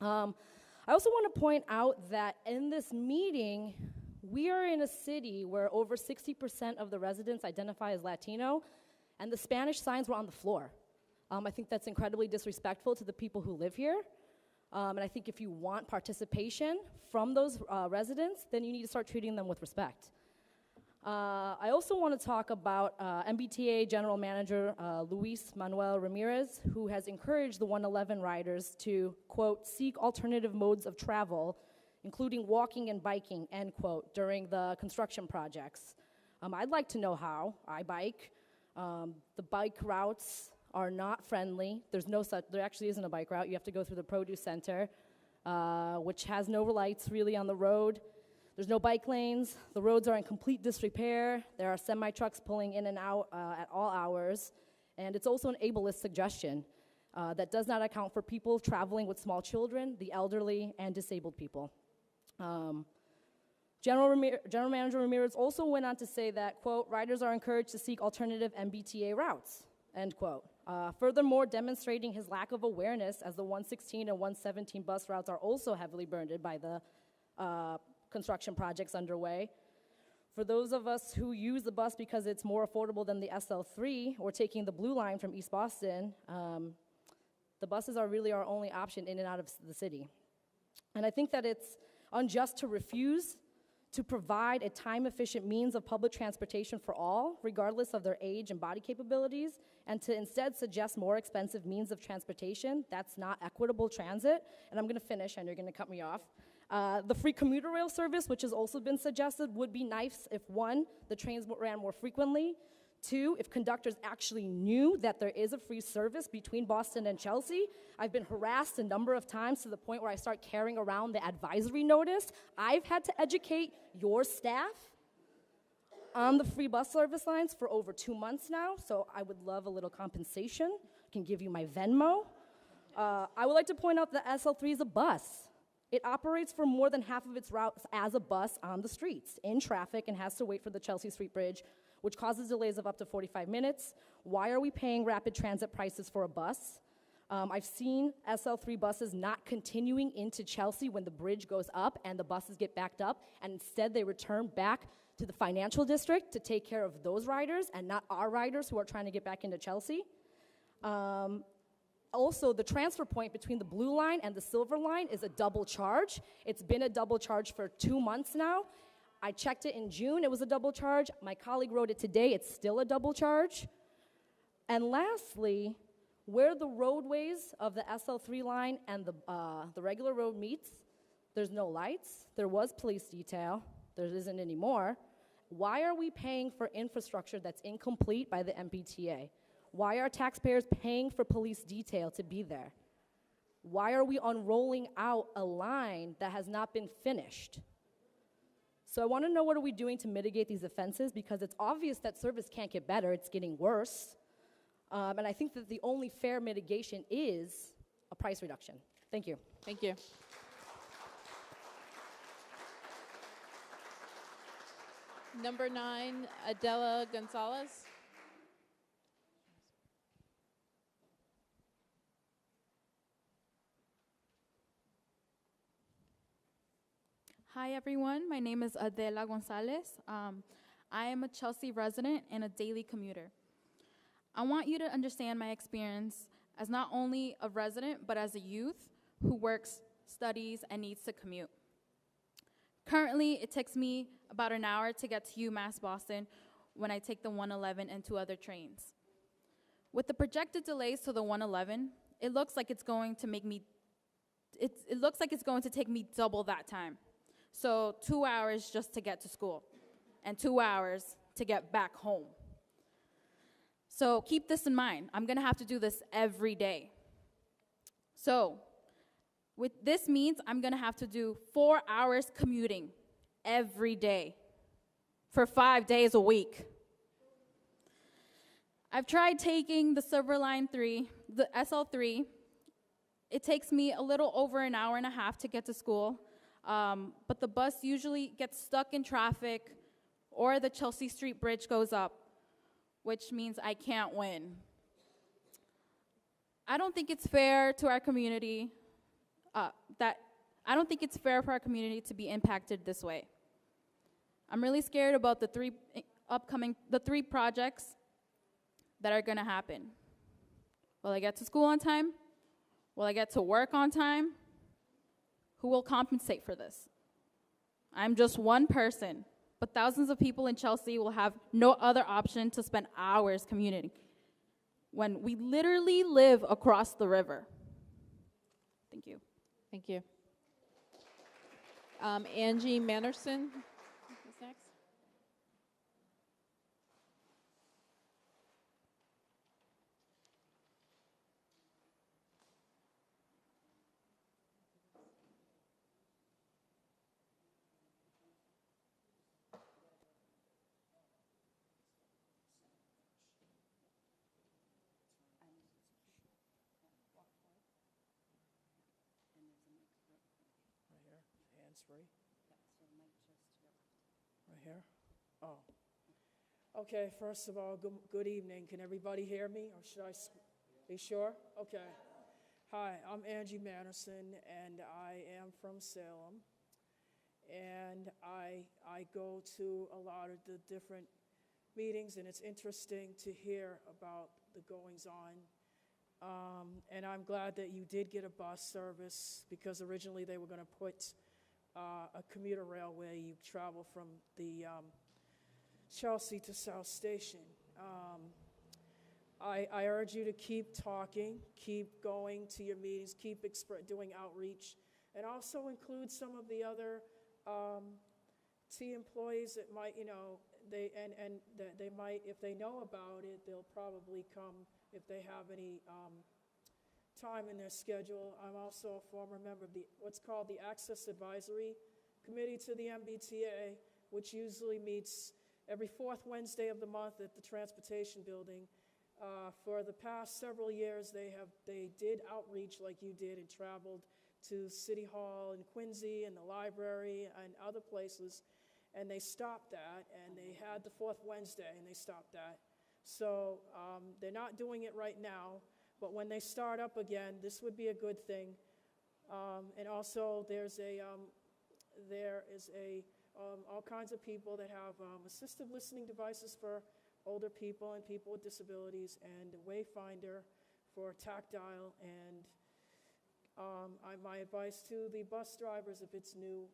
I also want to point out that in this meeting, we are in a city where over 60% of the residents identify as Latino, and the Spanish signs were on the floor. I think that's incredibly disrespectful to the people who live here. And I think if you want participation from those residents, then you need to start treating them with respect. I also want to talk about MBTA General Manager Luis Manuel Ramirez, who has encouraged the 111 riders to, quote, seek alternative modes of travel, including walking and biking, end quote, during the construction projects. I'd like to know how. I bike. The bike routes are not friendly. There actually isn't a bike route. You have to go through the produce center, which has no lights really on the road. There's no bike lanes. The roads are in complete disrepair. There are semi-trucks pulling in and out at all hours. And it's also an ableist suggestion that does not account for people traveling with small children, the elderly, and disabled people. General Manager Ramirez also went on to say that, quote, riders are encouraged to seek alternative MBTA routes, end quote. Furthermore, demonstrating his lack of awareness as the 116 and 117 bus routes are also heavily burdened by the construction projects underway. For those of us who use the bus because it's more affordable than the SL3 or taking the Blue Line from East Boston, the buses are really our only option in and out of the city. And I think that it's unjust to refuse to provide a time-efficient means of public transportation for all, regardless of their age and body capabilities, and to instead suggest more expensive means of transportation. That's not equitable transit. And I'm gonna finish, and you're gonna cut me off. The free commuter rail service, which has also been suggested, would be nice if, one, the trains ran more frequently, two, if conductors actually knew that there is a free service between Boston and Chelsea. I've been harassed a number of times to the point where I start carrying around the advisory notice. I've had to educate your staff on the free bus service lines for over 2 months now, so I would love a little compensation. I can give you my Venmo. I would like to point out that SL3 is a bus. It operates for more than half of its routes as a bus on the streets, in traffic, and has to wait for the Chelsea Street Bridge, which causes delays of up to 45 minutes. Why are we paying rapid transit prices for a bus? I've seen SL3 buses not continuing into Chelsea when the bridge goes up and the buses get backed up, and instead they return back to the financial district to take care of those riders and not our riders who are trying to get back into Chelsea. Also, the transfer point between the blue line and the silver line is a double charge. It's been a double charge for 2 months now. I checked it in June, it was a double charge. My colleague wrote it today, it's still a double charge. And lastly, where the roadways of the SL3 line and the regular road meets, there's no lights. There was police detail, there isn't anymore. Why are we paying for infrastructure that's incomplete by the MBTA? Why are taxpayers paying for police detail to be there? Why are we unrolling out a line that has not been finished? So I want to know, what are we doing to mitigate these offenses? Because it's obvious that service can't get better, it's getting worse. And I think that the only fair mitigation is a price reduction. Thank you. Thank you. Number 9, Adela Gonzalez. Hi everyone, my name is Adela Gonzalez. I am a Chelsea resident and a daily commuter. I want you to understand my experience as not only a resident, but as a youth who works, studies, and needs to commute. Currently, it takes me about an hour to get to UMass Boston when I take the 111 and 2 other trains. With the projected delays to the 111, it looks like it's going to take me double that time. So 2 hours just to get to school, and 2 hours to get back home. So keep this in mind. I'm gonna have to do this every day. So this means I'm gonna have to do 4 hours commuting every day for 5 days a week. I've tried taking the Silver Line 3, the SL3. It takes me a little over an hour and a half to get to school. But the bus usually gets stuck in traffic, or the Chelsea Street Bridge goes up, which means I can't win. I don't think it's fair to our community I don't think it's fair for our community to be impacted this way. I'm really scared about the 3 projects that are gonna happen. Will I get to school on time? Will I get to work on time? Who will compensate for this? I'm just one person, but thousands of people in Chelsea will have no other option to spend hours commuting when we literally live across the river. Thank you. Thank you. Angie Manderson is next. Hands-free? Right here? Oh. Okay, first of all, good evening. Can everybody hear me, or should I be sure? Okay. Hi, I'm Angie Manderson, and I am from Salem. And I go to a lot of the different meetings, and it's interesting to hear about the goings-on. And I'm glad that you did get a bus service, because originally they were going to put a commuter railway. You travel from the Chelsea to South Station. I urge you to keep talking, keep going to your meetings, keep doing outreach, and also include some of the other T employees that might, they might, if they know about it, they'll probably come if they have any time in their schedule. I'm also a former member of what's called the Access Advisory Committee to the MBTA, which usually meets every fourth Wednesday of the month at the Transportation Building. For the past several years, they did outreach like you did and traveled to City Hall in Quincy and the library and other places, and they stopped that, and they had the fourth Wednesday, and they stopped that. So they're not doing it right now, but when they start up again, this would be a good thing. And also, there is all kinds of people that have assistive listening devices for older people and people with disabilities, and a Wayfinder for tactile. And my advice to the bus drivers, if it's new,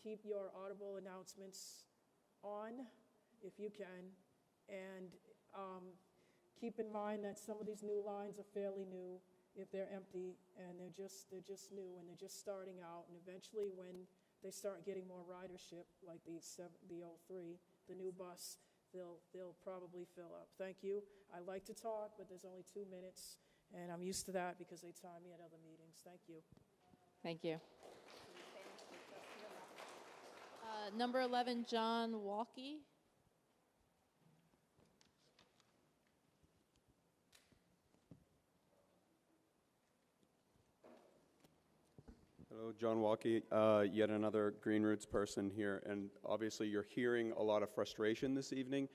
keep your audible announcements on if you can, and keep in mind that some of these new lines are fairly new if they're empty, and they're just new, and they're just starting out, and eventually when they start getting more ridership, like the 03, the new bus, they'll probably fill up. Thank you. I like to talk, but there's only 2 minutes, and I'm used to that because they time me at other meetings. Thank you. Thank you. Number 11, John Walkie. Hello, John Walkie, yet another Green Roots person here, and obviously you're hearing a lot of frustration this evening,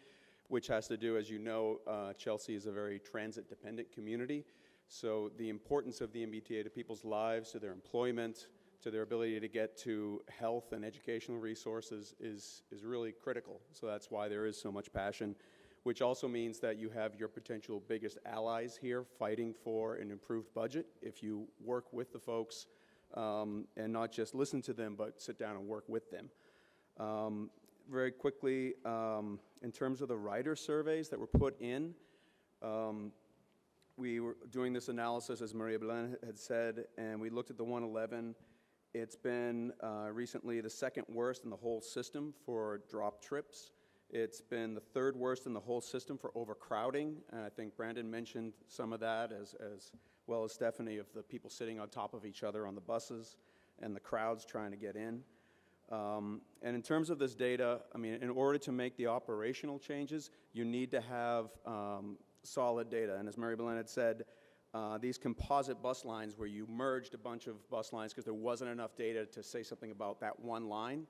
which has to do, as you know, Chelsea is a very transit-dependent community, so the importance of the MBTA to people's lives, to their employment, to their ability to get to health and educational resources is really critical. So that's why there is so much passion, which also means that you have your potential biggest allies here fighting for an improved budget if you work with the folks and not just listen to them, but sit down and work with them. Very quickly, in terms of the rider surveys that were put in, we were doing this analysis, as Maria Belén had said, and we looked at the 111. It's been recently the second worst in the whole system for drop trips. It's been the third worst in the whole system for overcrowding, and I think Brandon mentioned some of that as well as Stephanie, of the people sitting on top of each other on the buses and the crowds trying to get in. And in terms of this data, I mean, in order to make the operational changes, you need to have solid data. And as Mary Belén had said, these composite bus lines where you merged a bunch of bus lines because there wasn't enough data to say something about that one line,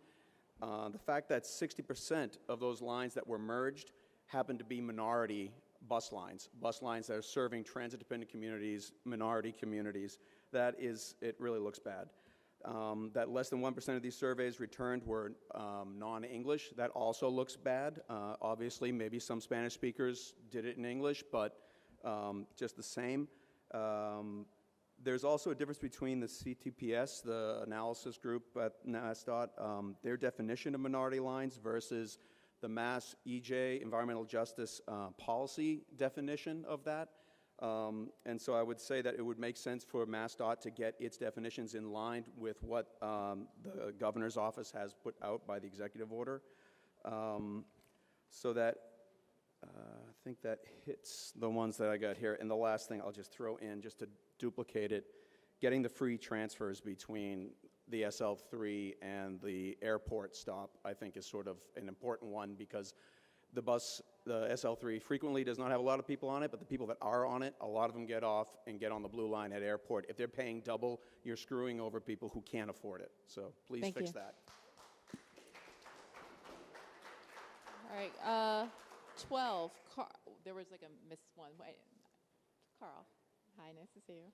the fact that 60% of those lines that were merged happened to be minority bus lines that are serving transit-dependent communities, minority communities, it really looks bad. That less than 1% of these surveys returned were non-English. That also looks bad. Obviously, maybe some Spanish speakers did it in English, but just the same. There's also a difference between the CTPS, the analysis group at MassDOT, their definition of minority lines versus the Mass EJ, Environmental Justice Policy definition of that. And so I would say that it would make sense for MassDOT to get its definitions in line with what the governor's office has put out by the executive order. So that, I think that hits the ones that I got here. And the last thing I'll just throw in, just to duplicate it, getting the free transfers between the SL3 and the airport stop, I think, is sort of an important one, because the SL3 frequently does not have a lot of people on it, but the people that are on it, a lot of them get off and get on the blue line at airport. If they're paying double, you're screwing over people who can't afford it. So please fix that. All right, 12, there was like a missed one. Wait, Carl, hi, nice to see you.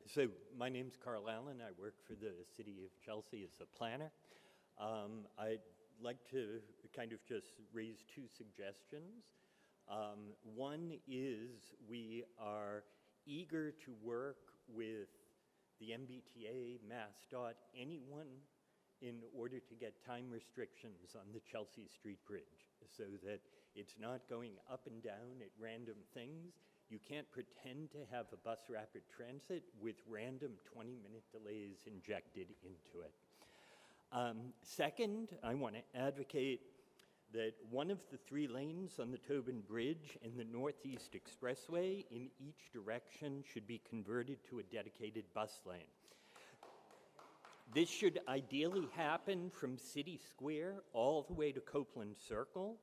So my name's Carl Allen. I work for the City of Chelsea as a planner. I'd like to kind of just raise two suggestions. One is we are eager to work with the MBTA, MassDOT, anyone in order to get time restrictions on the Chelsea Street Bridge so that it's not going up and down at random things. You can't pretend to have a bus rapid transit with random 20-minute delays injected into it. Second, I want to advocate that one of the 3 lanes on the Tobin Bridge and the Northeast Expressway in each direction should be converted to a dedicated bus lane. This should ideally happen from City Square all the way to Copeland Circle.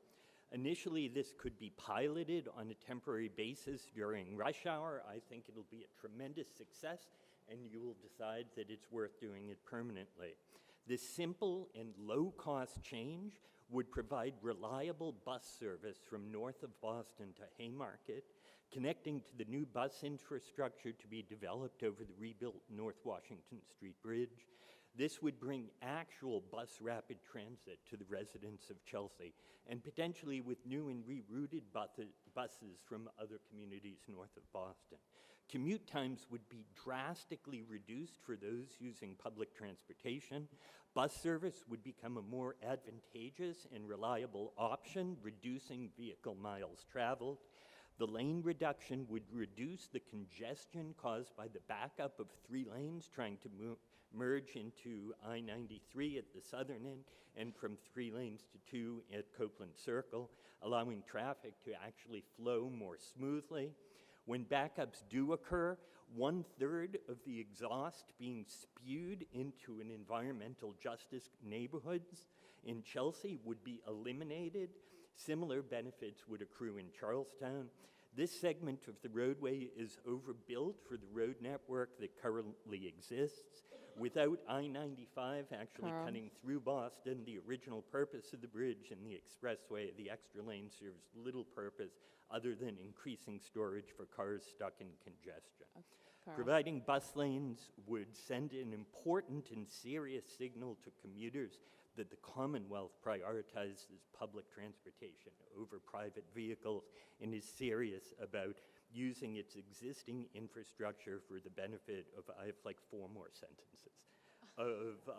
Initially, this could be piloted on a temporary basis during rush hour. I think it'll be a tremendous success, and you will decide that it's worth doing it permanently. This simple and low-cost change would provide reliable bus service from north of Boston to Haymarket, connecting to the new bus infrastructure to be developed over the rebuilt North Washington Street Bridge. This would bring actual bus rapid transit to the residents of Chelsea, and potentially with new and rerouted buses from other communities north of Boston. Commute times would be drastically reduced for those using public transportation. Bus service would become a more advantageous and reliable option, reducing vehicle miles traveled. The lane reduction would reduce the congestion caused by the backup of 3 lanes trying to merge into I-93 at the southern end and from 3 lanes to 2 at Copeland Circle, allowing traffic to actually flow more smoothly. When backups do occur, 1/3 of the exhaust being spewed into an environmental justice neighborhoods in Chelsea would be eliminated. Similar benefits would accrue in Charlestown. This segment of the roadway is overbuilt for the road network that currently exists. Without I-95 actually Carl. cutting through Boston, the original purpose of the bridge and the expressway, the extra lane serves little purpose other than increasing storage for cars stuck in congestion. Carl. Providing bus lanes would send an important and serious signal to commuters that the Commonwealth prioritizes public transportation over private vehicles and is serious about using its existing infrastructure for the benefit of, I have like 4 more sentences, of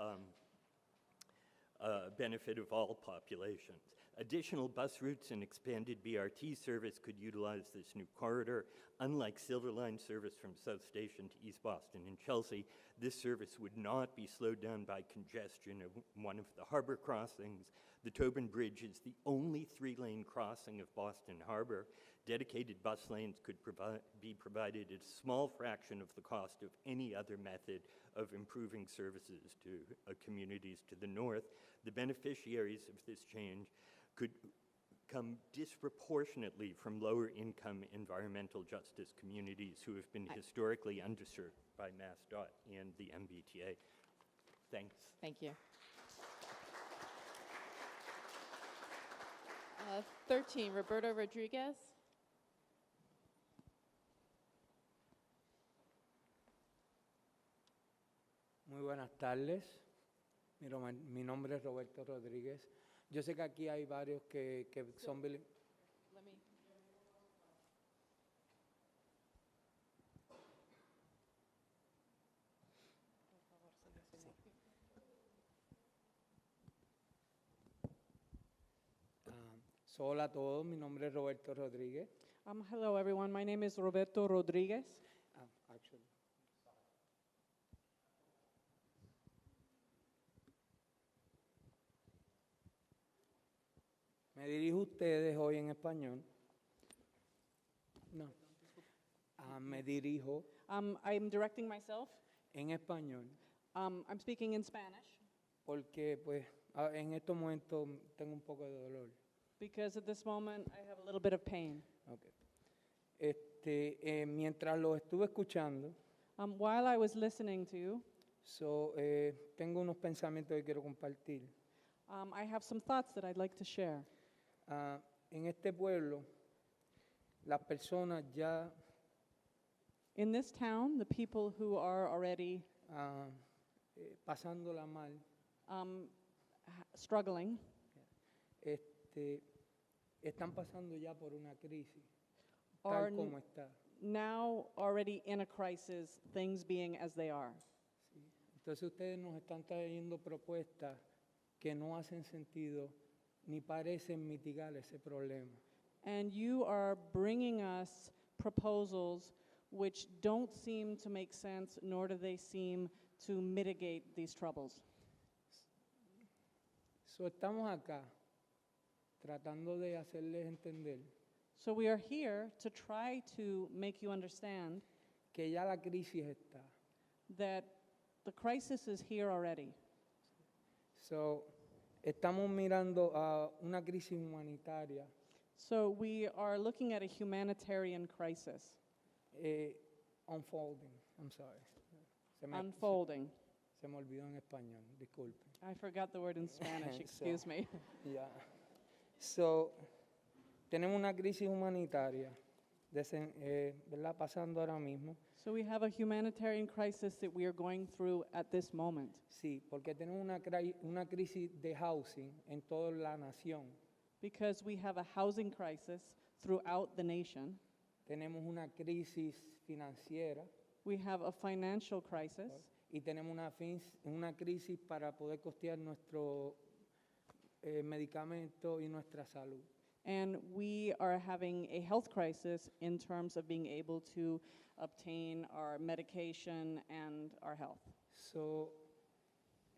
benefit of all populations. Additional bus routes and expanded BRT service could utilize this new corridor. Unlike Silver Line service from South Station to East Boston and Chelsea, this service would not be slowed down by congestion of one of the harbor crossings. The Tobin Bridge is the only 3-lane crossing of Boston Harbor. Dedicated bus lanes could be provided at a small fraction of the cost of any other method of improving services to communities to the north. The beneficiaries of this change could come disproportionately from lower-income environmental justice communities who have been historically underserved by MassDOT and the MBTA. Thanks. Thank you. 13, Roberto Rodriguez. Muy buenas tardes. Mi nombre es Roberto Rodríguez. Yo sé que aquí hay varios que son bilingües. Hola a todos, mi nombre es Roberto Rodríguez. Hello, everyone. My name is Roberto Rodriguez. Actually. Me dirijo a ustedes hoy en español. No. Me dirijo I'm directing myself. en español I'm speaking in Spanish porque, pues, en estos momentos tengo un poco de dolor. because at this moment I have a little bit of pain. Okay. Mientras lo estuve escuchando, While I was listening to you, tengo unos pensamientos que quiero compartir. I have some thoughts that I'd like to share. En este pueblo, las personas ya In this town, the people who are already pasándola mal, struggling, están pasando ya por una crisis, are tal como está. now already in a crisis, things being as they are. Entonces ustedes nos están trayendo propuestas que no hacen sentido ni parecen mitigar ese problema. And you are bringing us proposals which don't seem to make sense, nor do they seem to mitigate these troubles. So, estamos acá tratando de hacerles entender So we are here to try to make you understand que ya la crisis está. that the crisis is here already. So, estamos mirando a una crisis humanitaria So we are looking at a humanitarian crisis unfolding. I'm sorry. unfolding. Se me olvidó en español, disculpe. I forgot the word in Spanish, excuse me. Yeah. So, tenemos una crisis humanitaria, ¿verdad? Pasando ahora mismo. So we have a humanitarian crisis that we are going through at this moment. Sí, porque tenemos una crisis de housing en toda la nación. Because we have a housing crisis throughout the nation. Tenemos una crisis financiera. We have a financial crisis. Y tenemos una crisis para poder costear nuestro medicamento y nuestra salud. And we are having a health crisis in terms of being able to obtain our medication and our health. So,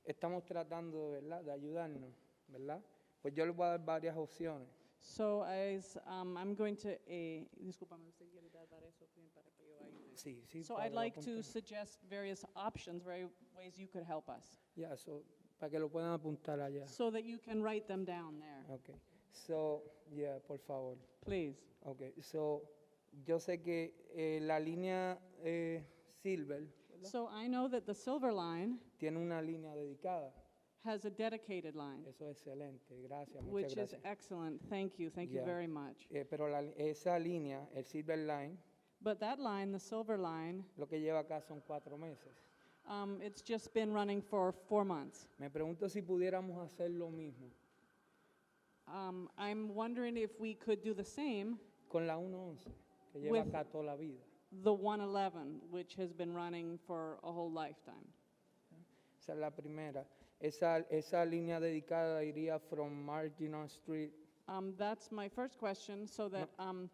estamos tratando, ¿verdad?, de ayudarnos, ¿verdad? Pues yo les voy a dar varias opciones. So as I'm going to, discúlpame, ¿usted quiere dar eso para que yo ayude? Sí, sí. So I'd like to suggest various options, ways you could help us. Yeah, so, para que lo puedan apuntar allá. So that you can write them down there. Okay. So, yeah, por favor. Please. Okay. So, yo sé que la línea Silver, ¿verdad?, So I know that the Silver Line tiene una línea dedicada. has a dedicated line, Eso es excelente. Gracias, which muchas is gracias. excellent. Thank you Yeah. very much. Pero esa línea, el Silver Line, But that line, the Silver Line, lo que lleva acá son 4 meses. it's just been running for 4 months. Me pregunto si pudiéramos hacer lo mismo I'm wondering if we could do the same con la 111, que lleva With- acá toda la vida. the 111, which has been running for a whole lifetime. Esa es la primera. Esa línea dedicada iría from Marginal Street. That's my first question, so that cuando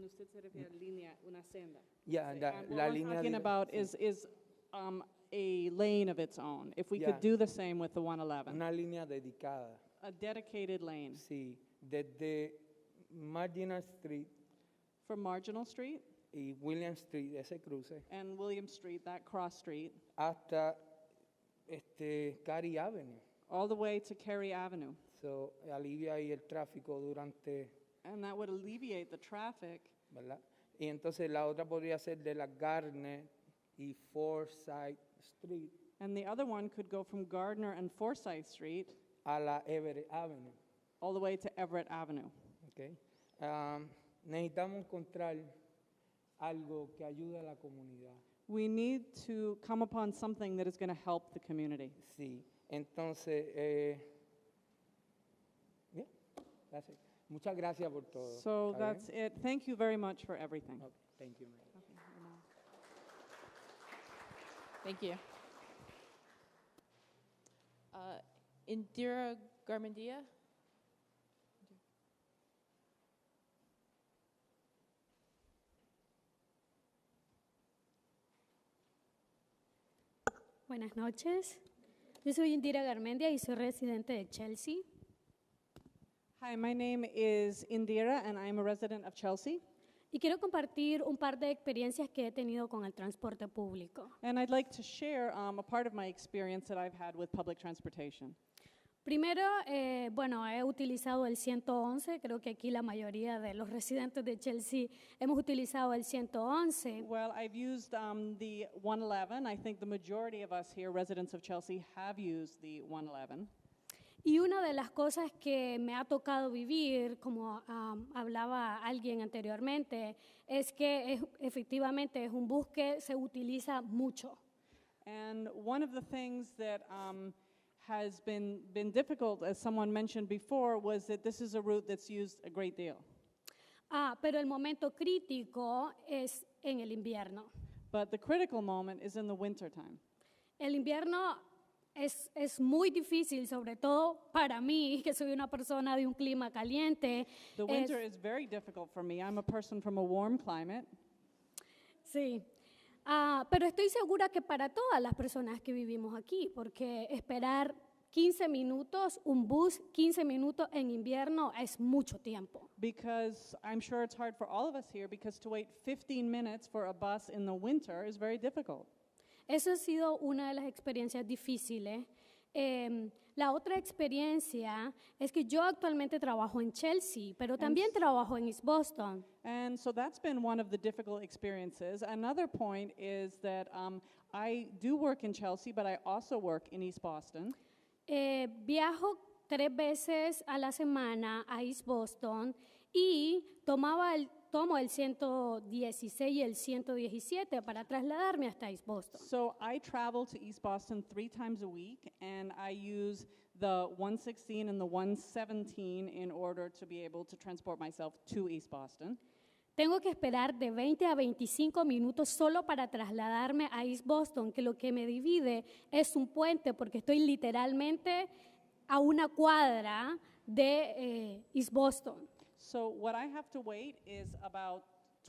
usted se refiere a línea, una senda. Yeah, And la what we're línea talking de- about sí. is a lane of its own. If we Yeah. could do the same with the 111, Una línea dedicada. a dedicated lane Sí, desde Marginal Street from Marginal Street y William Street, ese cruce, and William Street, that cross street, hasta Cary Avenue. all the way to Cary Avenue. So, alivia ahí el tráfico durante, And that would alleviate the traffic. ¿verdad? Y entonces la otra podría ser de la Garnet y Forsyth Street And the other one could go from Gardner and Forsyth Street a la Everett Avenue. all the way to Everett Avenue. Okay. Necesitamos encontrar algo que ayude a la comunidad. We need to come upon something that is going to help the community. Sí. Entonces, yeah, that's it. Muchas gracias por todo. So ¿Está that's bien? it. Thank you very much for everything. Okay, thank you, ma'am. Thank you. Indira Garmendia. Buenas noches. Yo soy Indira Garmendia y soy residente de Chelsea. Hi, my name is Indira, and I'm a resident of Chelsea. Y quiero compartir un par de experiencias que he tenido con el transporte público. And I'd like to share a part of my experience that I've had with public transportation. Primero, bueno, he utilizado el 111. Creo que aquí la mayoría de los residentes de Chelsea hemos utilizado el 111. Well, I've used the 111. I think the majority of us here, residents of Chelsea, have used the 111. Y una de las cosas que me ha tocado vivir, como hablaba alguien anteriormente, es que efectivamente es un bus que se utiliza mucho. And one of the things that has been difficult, as someone mentioned before, was that this is a route that's used a great deal. Pero el momento crítico es en el invierno. But the critical moment is in the wintertime. El invierno es muy difícil, sobre todo para mí, que soy una persona de un clima caliente. The winter is very difficult for me. I'm a person from a warm climate. Sí. Pero estoy segura que para todas las personas que vivimos aquí, porque esperar 15 minutos, un bus, 15 minutos en invierno es mucho tiempo. Because I'm sure it's hard for all of us here, because to wait 15 minutes for a bus in the winter is very difficult. Eso ha sido una de las experiencias difíciles. La otra experiencia es que yo actualmente trabajo en Chelsea, pero también trabajo en East Boston. And so that's been one of the difficult experiences. Another point is that I do work in Chelsea, but I also work in East Boston. Viajo 3 veces a la semana a East Boston y tomo el 116 y el 117 para trasladarme hasta East Boston. So I travel to East Boston 3 times a week, and I use the 116 and the 117 in order to be able to transport myself to East Boston. Tengo que esperar de 20 a 25 minutos solo para trasladarme a East Boston, que lo que me divide es un puente, porque estoy literalmente a una cuadra de East Boston. So what I have to wait is about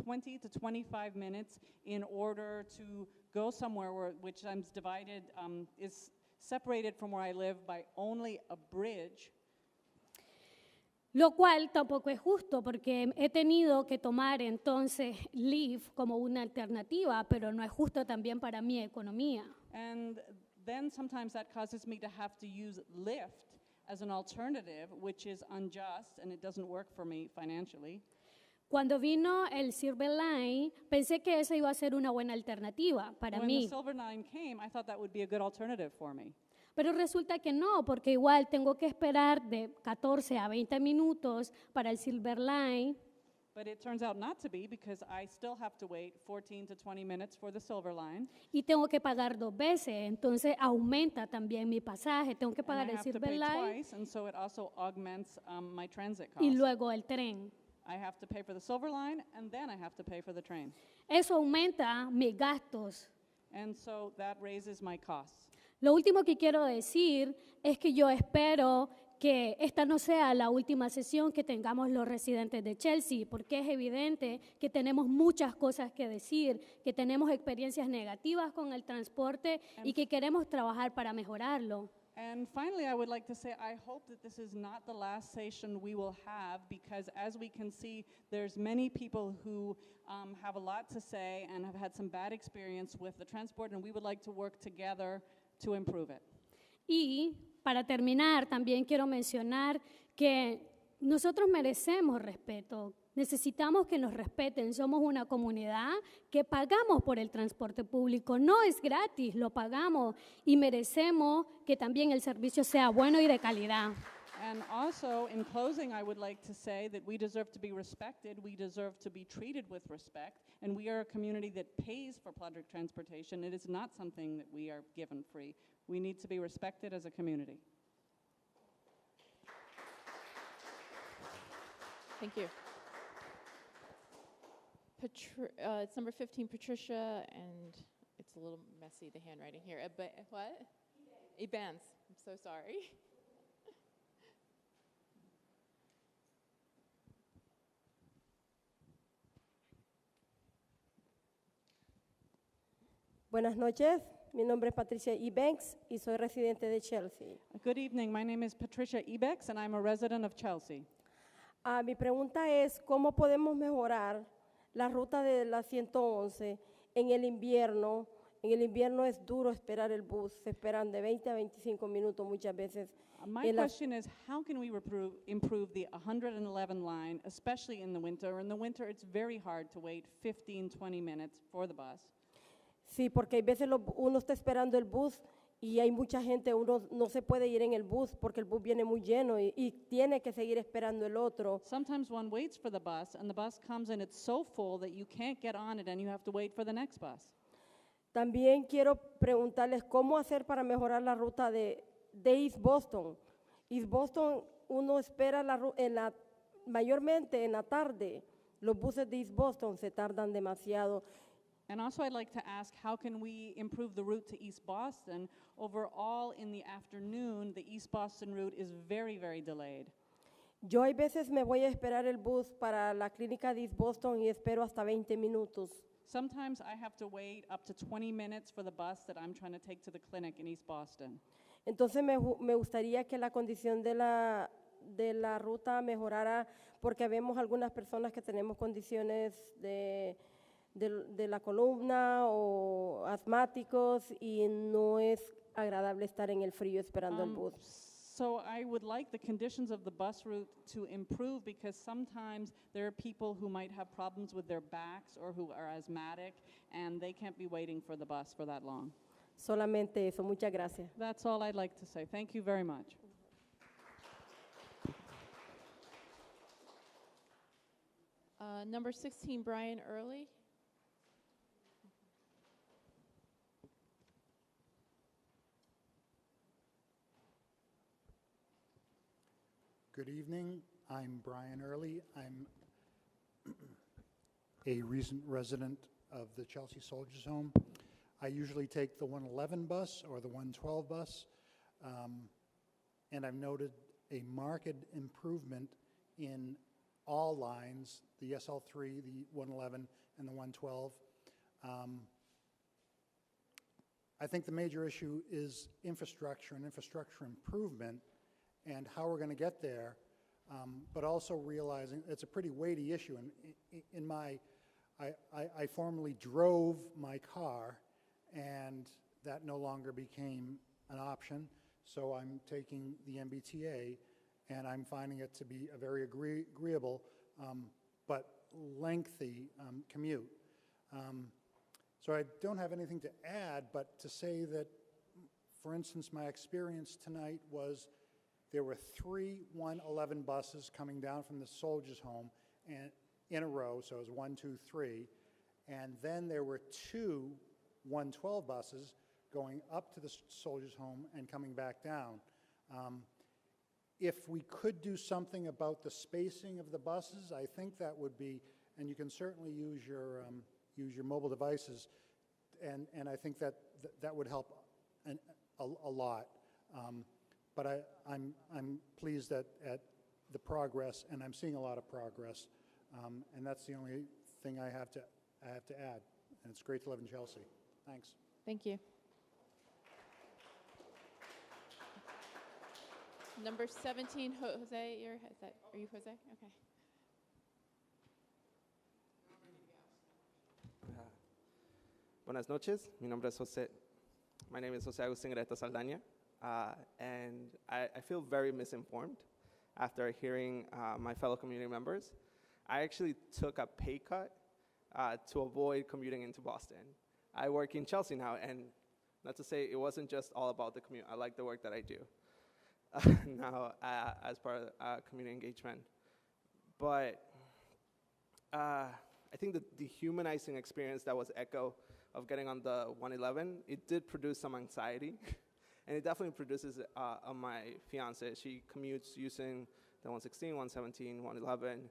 20 to 25 minutes in order to go somewhere which I'm divided, is separated from where I live by only a bridge. Lo cual tampoco es justo porque he tenido que tomar entonces Lyft como una alternativa, pero no es justo también para mi economía. And then sometimes that causes me to have to use Lyft as an alternative, which is unjust and it doesn't work for me financially. Cuando vino el Silver Line, pensé que esa iba a ser una buena alternativa para When mí. the Silver Line came, I thought that would be a good alternative for me. Pero resulta que no, porque igual tengo que esperar de 14 a 20 minutos para el Silver Line. But it turns out not to be, because I still have to wait 14 to 20 minutes for the Silver Line. Y tengo que pagar 2 veces, entonces aumenta también mi pasaje. Tengo que And pagar I el have to Silver pay Line twice, and so it also augments my transit y costs. luego el tren. I have to pay for the Silver Line, and then I have to pay for the train. Eso aumenta mis gastos. And so that raises my costs. Lo último que quiero decir es que yo espero que esta no sea la última sesión que tengamos los residentes de Chelsea, porque es evidente que tenemos muchas cosas que decir, que tenemos experiencias negativas con el transporte y que queremos trabajar para mejorarlo. And finally, I would like to say I hope that this is not the last session we will have, because as we can see, there's many people who have a lot to say and have had some bad experience with the transport, and we would like to work together to improve it. Y para terminar, también quiero mencionar que nosotros merecemos respeto. Necesitamos que nos respeten. Somos una comunidad que pagamos por el transporte público. No es gratis, lo pagamos y merecemos que también el servicio sea bueno y de calidad. And also, in closing, I would like to say that we deserve to be respected, we deserve to be treated with respect, and we are a community that pays for public transportation. It is not something that we are given free. We need to be respected as a community. Thank you. It's number 15, Patricia, and it's a little messy, the handwriting here. But what? Evans. I'm so sorry. Buenas noches, mi nombre es Patricia Ebanks y soy residente de Chelsea. Good evening, my name is Patricia Ebex, and I'm a resident of Chelsea. Mi pregunta es, ¿cómo podemos mejorar la ruta de la 111 en el invierno? En el invierno es duro esperar el bus, se esperan de 20 a 25 minutos muchas veces. My question is, how can we improve the 111 line, especially in the winter? In the winter, it's very hard to wait 15, 20 minutes for the bus. Sí, porque hay veces uno está esperando el bus y hay mucha gente, uno no se puede ir en el bus porque el bus viene muy lleno y tiene que seguir esperando el otro. Sometimes one waits for the bus, and the bus comes and it's so full that you can't get on it and you have to wait for the next bus. También quiero preguntarles cómo hacer para mejorar la ruta de East Boston. East Boston, uno espera mayormente en la tarde. Los buses de East Boston se tardan demasiado. And also I'd like to ask, how can we improve the route to East Boston? Overall, in the afternoon, the East Boston route is very, very delayed. Yo hay veces me voy a esperar el bus para la clínica de East Boston y espero hasta 20 minutos. Sometimes I have to wait up to 20 minutes for the bus that I'm trying to take to the clinic in East Boston. Entonces me gustaría que la condición de la ruta mejorara porque vemos algunas personas que tenemos condiciones de la columna o asmáticos y no es agradable estar en el frío esperando el bus. So I would like the conditions of the bus route to improve because sometimes there are people who might have problems with their backs or who are asthmatic and they can't be waiting for the bus for that long. Solamente eso. Muchas gracias. That's all I'd like to say. Thank you very much. Number 16, Brian Early. Good evening. I'm Brian Early. I'm a recent resident of the Chelsea Soldiers Home. I usually take the 111 bus or the 112 bus, and I've noted a marked improvement in all lines, the SL3, the 111, and the 112. I think the major issue is infrastructure and infrastructure improvement and how we're going to get there, but also realizing it's a pretty weighty issue. And I formerly drove my car, and that no longer became an option, so I'm taking the MBTA, and I'm finding it to be a very agreeable but lengthy commute. So I don't have anything to add, but to say that, for instance, my experience tonight was there were 3 111 buses coming down from the Soldiers Home and in a row, so it was 1, 2, 3, and then there were 2 112 buses going up to the Soldiers Home and coming back down. If we could do something about the spacing of the buses, I think that would be, and you can certainly use your mobile devices, and I think that would help a lot. But I'm pleased at the progress, and I'm seeing a lot of progress, and that's the only thing I have to add. And it's great to live in Chelsea. Thanks. Thank you. Number 17, Jose, are you Jose? Okay. Buenas noches. Mi nombre es José. My name is José Agustín Greta Saldaña, and I feel very misinformed after hearing my fellow community members. I actually took a pay cut to avoid commuting into Boston. I work in Chelsea now, and not to say it wasn't just all about the commute. I like the work that I do now as part of community engagement. But I think the dehumanizing experience that was echo of getting on the 111, it did produce some anxiety. And it definitely produces on my fiance. She commutes using the 116, 117, 111.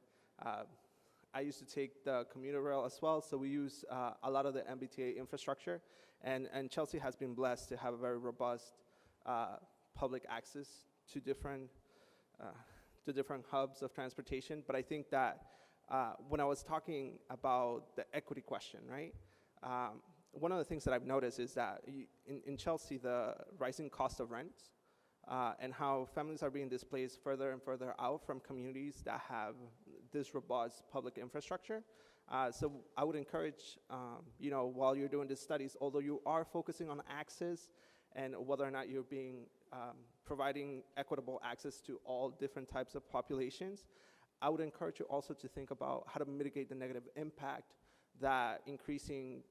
I used to take the commuter rail as well, so we use a lot of the MBTA infrastructure. And Chelsea has been blessed to have a very robust public access to different hubs of transportation. But I think that when I was talking about the equity question, right? One of the things that I've noticed is that in Chelsea, the rising cost of rent and how families are being displaced further and further out from communities that have this robust public infrastructure. So I would encourage, while you're doing these studies, although you are focusing on access and whether or not you're providing equitable access to all different types of populations, I would encourage you also to think about how to mitigate the negative impact that increasing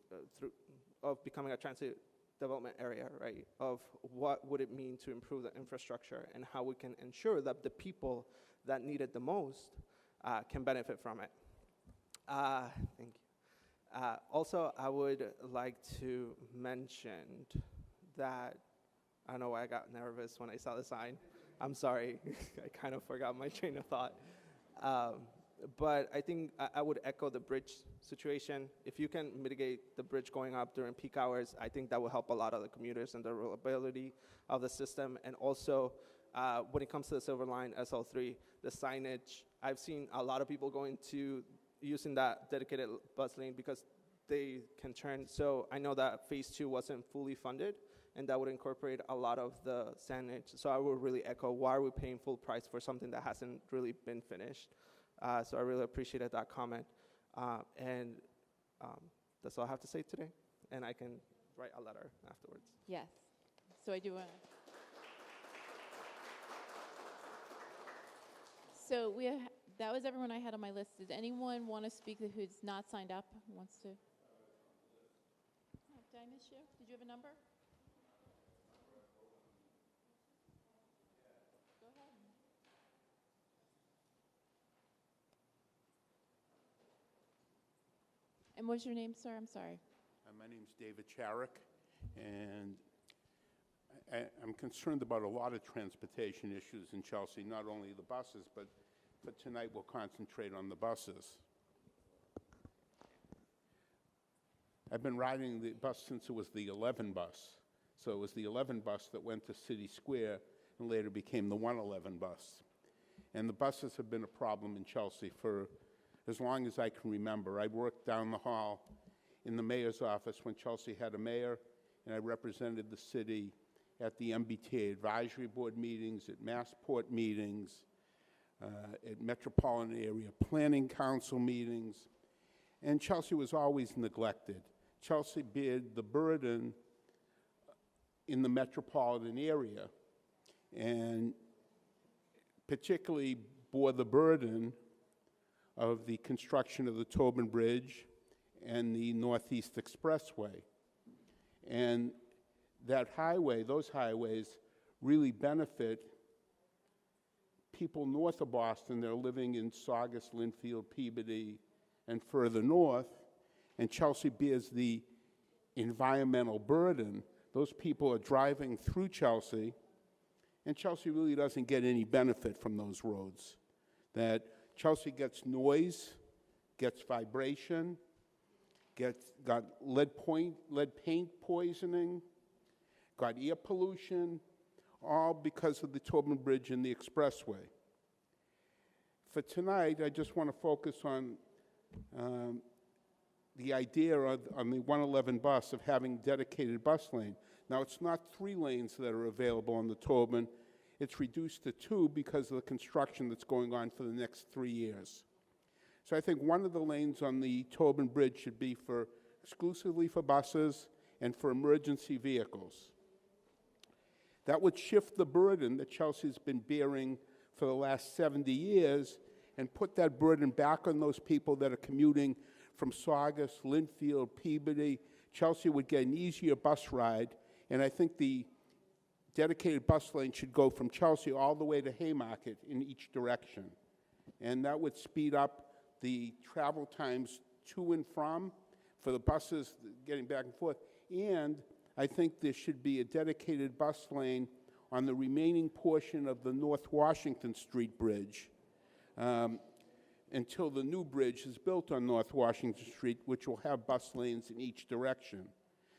of becoming a transit development area, right? Of what would it mean to improve the infrastructure and how we can ensure that the people that need it the most can benefit from it. Thank you. Also, I would like to mention that, I don't know why I got nervous when I saw the sign. I'm sorry, I kind of forgot my train of thought. But I think I would echo the bridge situation. If you can mitigate the bridge going up during peak hours, I think that will help a lot of the commuters and the reliability of the system. And also, when it comes to the Silver Line SL3, the signage, I've seen a lot of people going to using that dedicated bus lane because they can turn. So I know that phase 2 wasn't fully funded, and that would incorporate a lot of the signage. So I would really echo, why are we paying full price for something that hasn't really been finished? So I really appreciated that comment. And that's all I have to say today. And I can write a letter afterwards. Yes. So I do want to. So that was everyone I had on my list. Does anyone want to speak who's not signed up? Wants to? Oh, did I miss you? Did you have a number? Go ahead. And what's your name, sir? I'm sorry. My name's David Charick, and I'm concerned about a lot of transportation issues in Chelsea, not only the buses, but tonight we'll concentrate on the buses. I've been riding the bus since it was the 11 bus. So it was the 11 bus that went to City Square and later became the 111 bus. And the buses have been a problem in Chelsea for as long as I can remember. I worked down the hall in the mayor's office when Chelsea had a mayor, and I represented the city at the MBTA advisory board meetings, at Massport meetings, at Metropolitan Area Planning Council meetings, and Chelsea was always neglected. Chelsea bear the burden in the metropolitan area, and particularly bore the burden of the construction of the Tobin Bridge and the Northeast Expressway. And that highway, those highways, really benefit people north of Boston that are living in Saugus, Linfield, Peabody, and further north, and Chelsea bears the environmental burden. Those people are driving through Chelsea, and Chelsea really doesn't get any benefit from those roads. That Chelsea gets noise, gets vibration, got lead paint poisoning, got air pollution, all because of the Tobin Bridge and the expressway. For tonight, I just want to focus on the idea on the 111 bus of having dedicated bus lane. Now, it's not 3 lanes that are available on the Tobin. It's reduced to 2 because of the construction that's going on for the next 3 years. So I think one of the lanes on the Tobin Bridge should be exclusively for buses and for emergency vehicles. That would shift the burden that Chelsea's been bearing for the last 70 years and put that burden back on those people that are commuting from Saugus, Linfield, Peabody. Chelsea would get an easier bus ride, and I think the dedicated bus lane should go from Chelsea all the way to Haymarket in each direction. And that would speed up the travel times to and from for the buses getting back and forth. And I think there should be a dedicated bus lane on the remaining portion of the North Washington Street Bridge until the new bridge is built on North Washington Street, which will have bus lanes in each direction,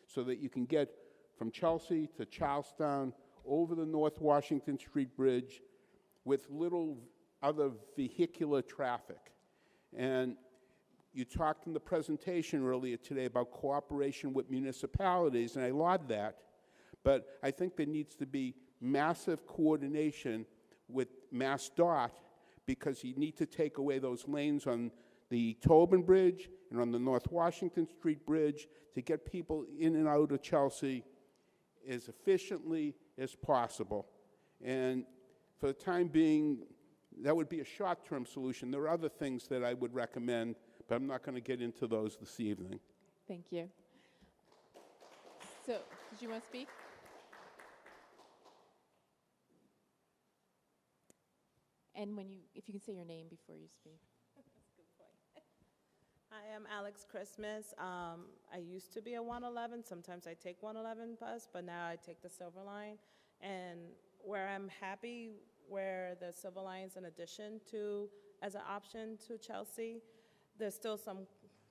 so that you can get from Chelsea to Charlestown over the North Washington Street Bridge with little other vehicular traffic. And you talked in the presentation earlier today about cooperation with municipalities, and I laud that, but I think there needs to be massive coordination with MassDOT, because you need to take away those lanes on the Tobin Bridge and on the North Washington Street Bridge to get people in and out of Chelsea as efficiently as possible. And for the time being, that would be a short-term solution. There are other things that I would recommend, but I'm not going to get into those this evening. Thank you. So, did you want to speak? And if you can say your name before you speak. I am Alex Christmas. I used to be a 111. Sometimes I take 111 bus, but now I take the Silver Line. And where I'm happy where the Silver Line's an addition to, as an option to Chelsea. There's still some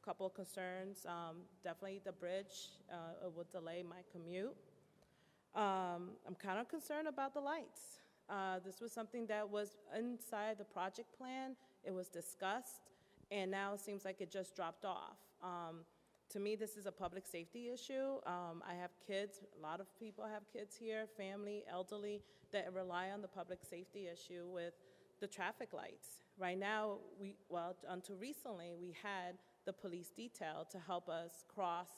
couple of concerns. Definitely the bridge, it will delay my commute. I'm kind of concerned about the lights. This was something that was inside the project plan. It was discussed, and now it seems like it just dropped off. To me, this is a public safety issue. I have kids, a lot of people have kids here, family, elderly, that rely on the public safety issue with the traffic lights. Right now, until recently, we had the police detail to help us cross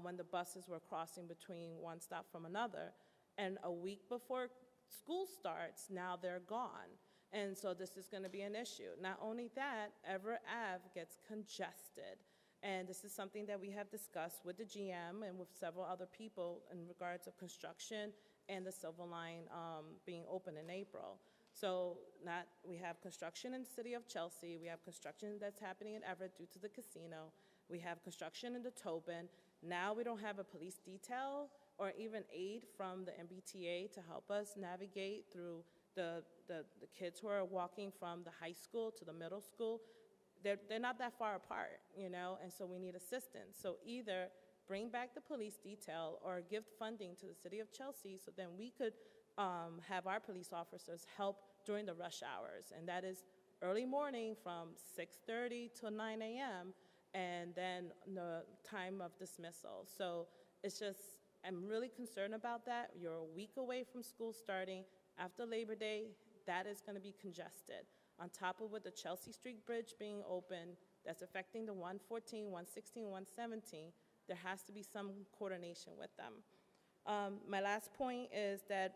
when the buses were crossing between one stop from another. And a week before school starts, now they're gone. And so this is going to be an issue. Not only that, Everett Ave gets congested. And this is something that we have discussed with the GM and with several other people in regards of construction and the Silver Line being open in April. So we have construction in the city of Chelsea. We have construction that's happening in Everett due to the casino. We have construction in the Tobin. Now we don't have a police detail or even aid from the MBTA to help us navigate through the kids who are walking from the high school to the middle school. They're not that far apart, you know, and so we need assistance. So either bring back the police detail or give funding to the city of Chelsea so then we could have our police officers help during the rush hours. And that is early morning from 6:30 to 9 a.m. and then the time of dismissal. So it's just, I'm really concerned about that. You're a week away from school starting. After Labor Day, that is going to be congested. On top of with the Chelsea Street Bridge being open, that's affecting the 114, 116, 117, there has to be some coordination with them. My last point is that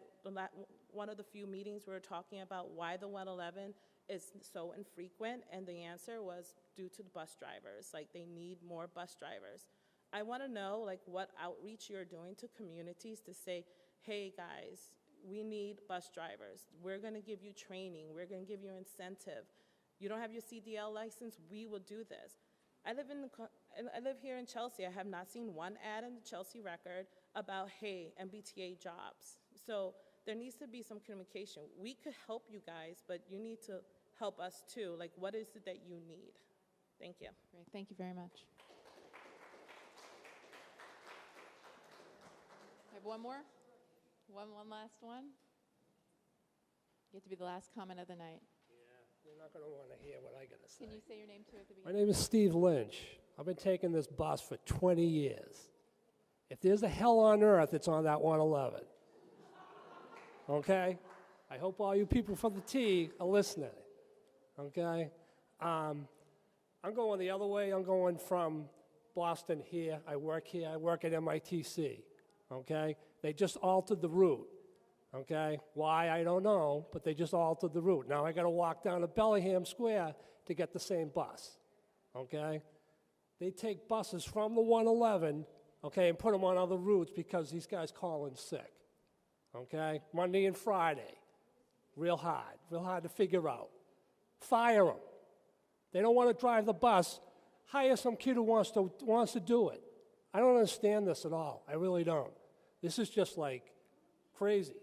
one of the few meetings we were talking about why the 111 is so infrequent, and the answer was due to the bus drivers. Like, they need more bus drivers. I want to know, like, what outreach you're doing to communities to say, hey, guys, we need bus drivers. We're going to give you training. We're going to give you incentive. You don't have your CDL license? We will do this. I live here in Chelsea. I have not seen one ad in the Chelsea Record about, hey, MBTA jobs. So there needs to be some communication. We could help you guys, but you need to help us too. Like, what is it that you need? Thank you. Great, thank you very much. I have one more. One last one. Get to be the last comment of the night. You're not going to want to hear what I got to say. Can you say your name too at the My beginning? name is Steve Lynch. I've been taking this bus for 20 years. If there's a hell on earth, it's on that 111. Okay? I hope all you people from the T are listening. Okay? I'm going the other way. I'm going from Boston here. I work here. I work at MITC. Okay? They just altered the route. Okay? Why, I don't know, but they just altered the route. Now I got to walk down to Bellingham Square to get the same bus. Okay? They take buses from the 111, okay, and put them on other routes because these guys call in sick. Okay? Monday and Friday. Real hard to figure out. Fire them. They don't want to drive the bus. Hire some kid who wants to do it. I don't understand this at all. I really don't. This is just like crazy,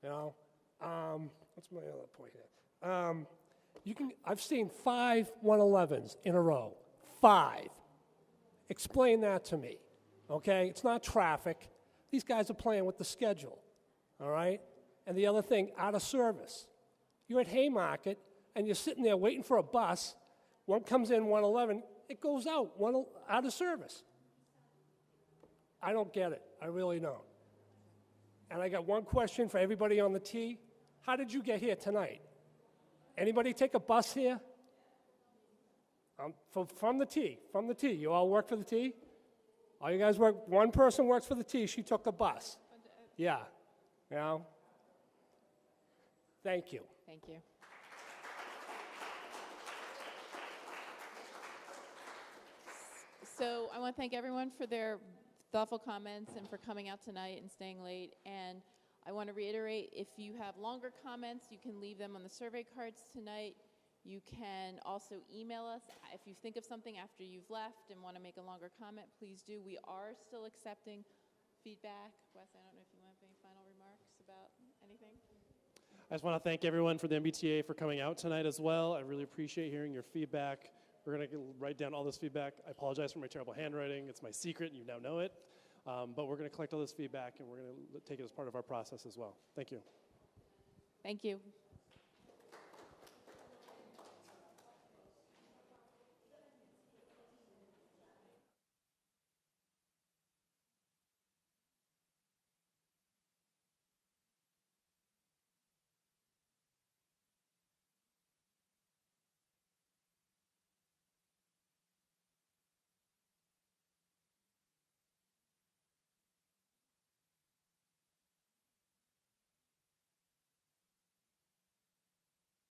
you know. What's my other point here? I've seen 5 111s in a row. 5. Explain that to me, okay? It's not traffic. These guys are playing with the schedule, all right? And the other thing, out of service. You're at Haymarket, and you're sitting there waiting for a bus. One comes in, 111, it goes out of service. I don't get it. I really don't. And I got one question for everybody on the T. How did you get here tonight? Anybody take a bus here? From the T. You all work for the T? All you guys work, one person works for the T. She took the bus. Yeah. You know? Thank you. Thank you. So I want to thank everyone for their thoughtful comments and for coming out tonight and staying late. And I want to reiterate, if you have longer comments, you can leave them on the survey cards tonight. You can also email us. If you think of something after you've left and want to make a longer comment, please do. We are still accepting feedback. Wes, I don't know if you want to have any final remarks about anything? I just want to thank everyone for the MBTA for coming out tonight as well. I really appreciate hearing your feedback. We're going to write down all this feedback. I apologize for my terrible handwriting. It's my secret. You now know it. But we're going to collect all this feedback, and we're going to take it as part of our process as well. Thank you. Thank you.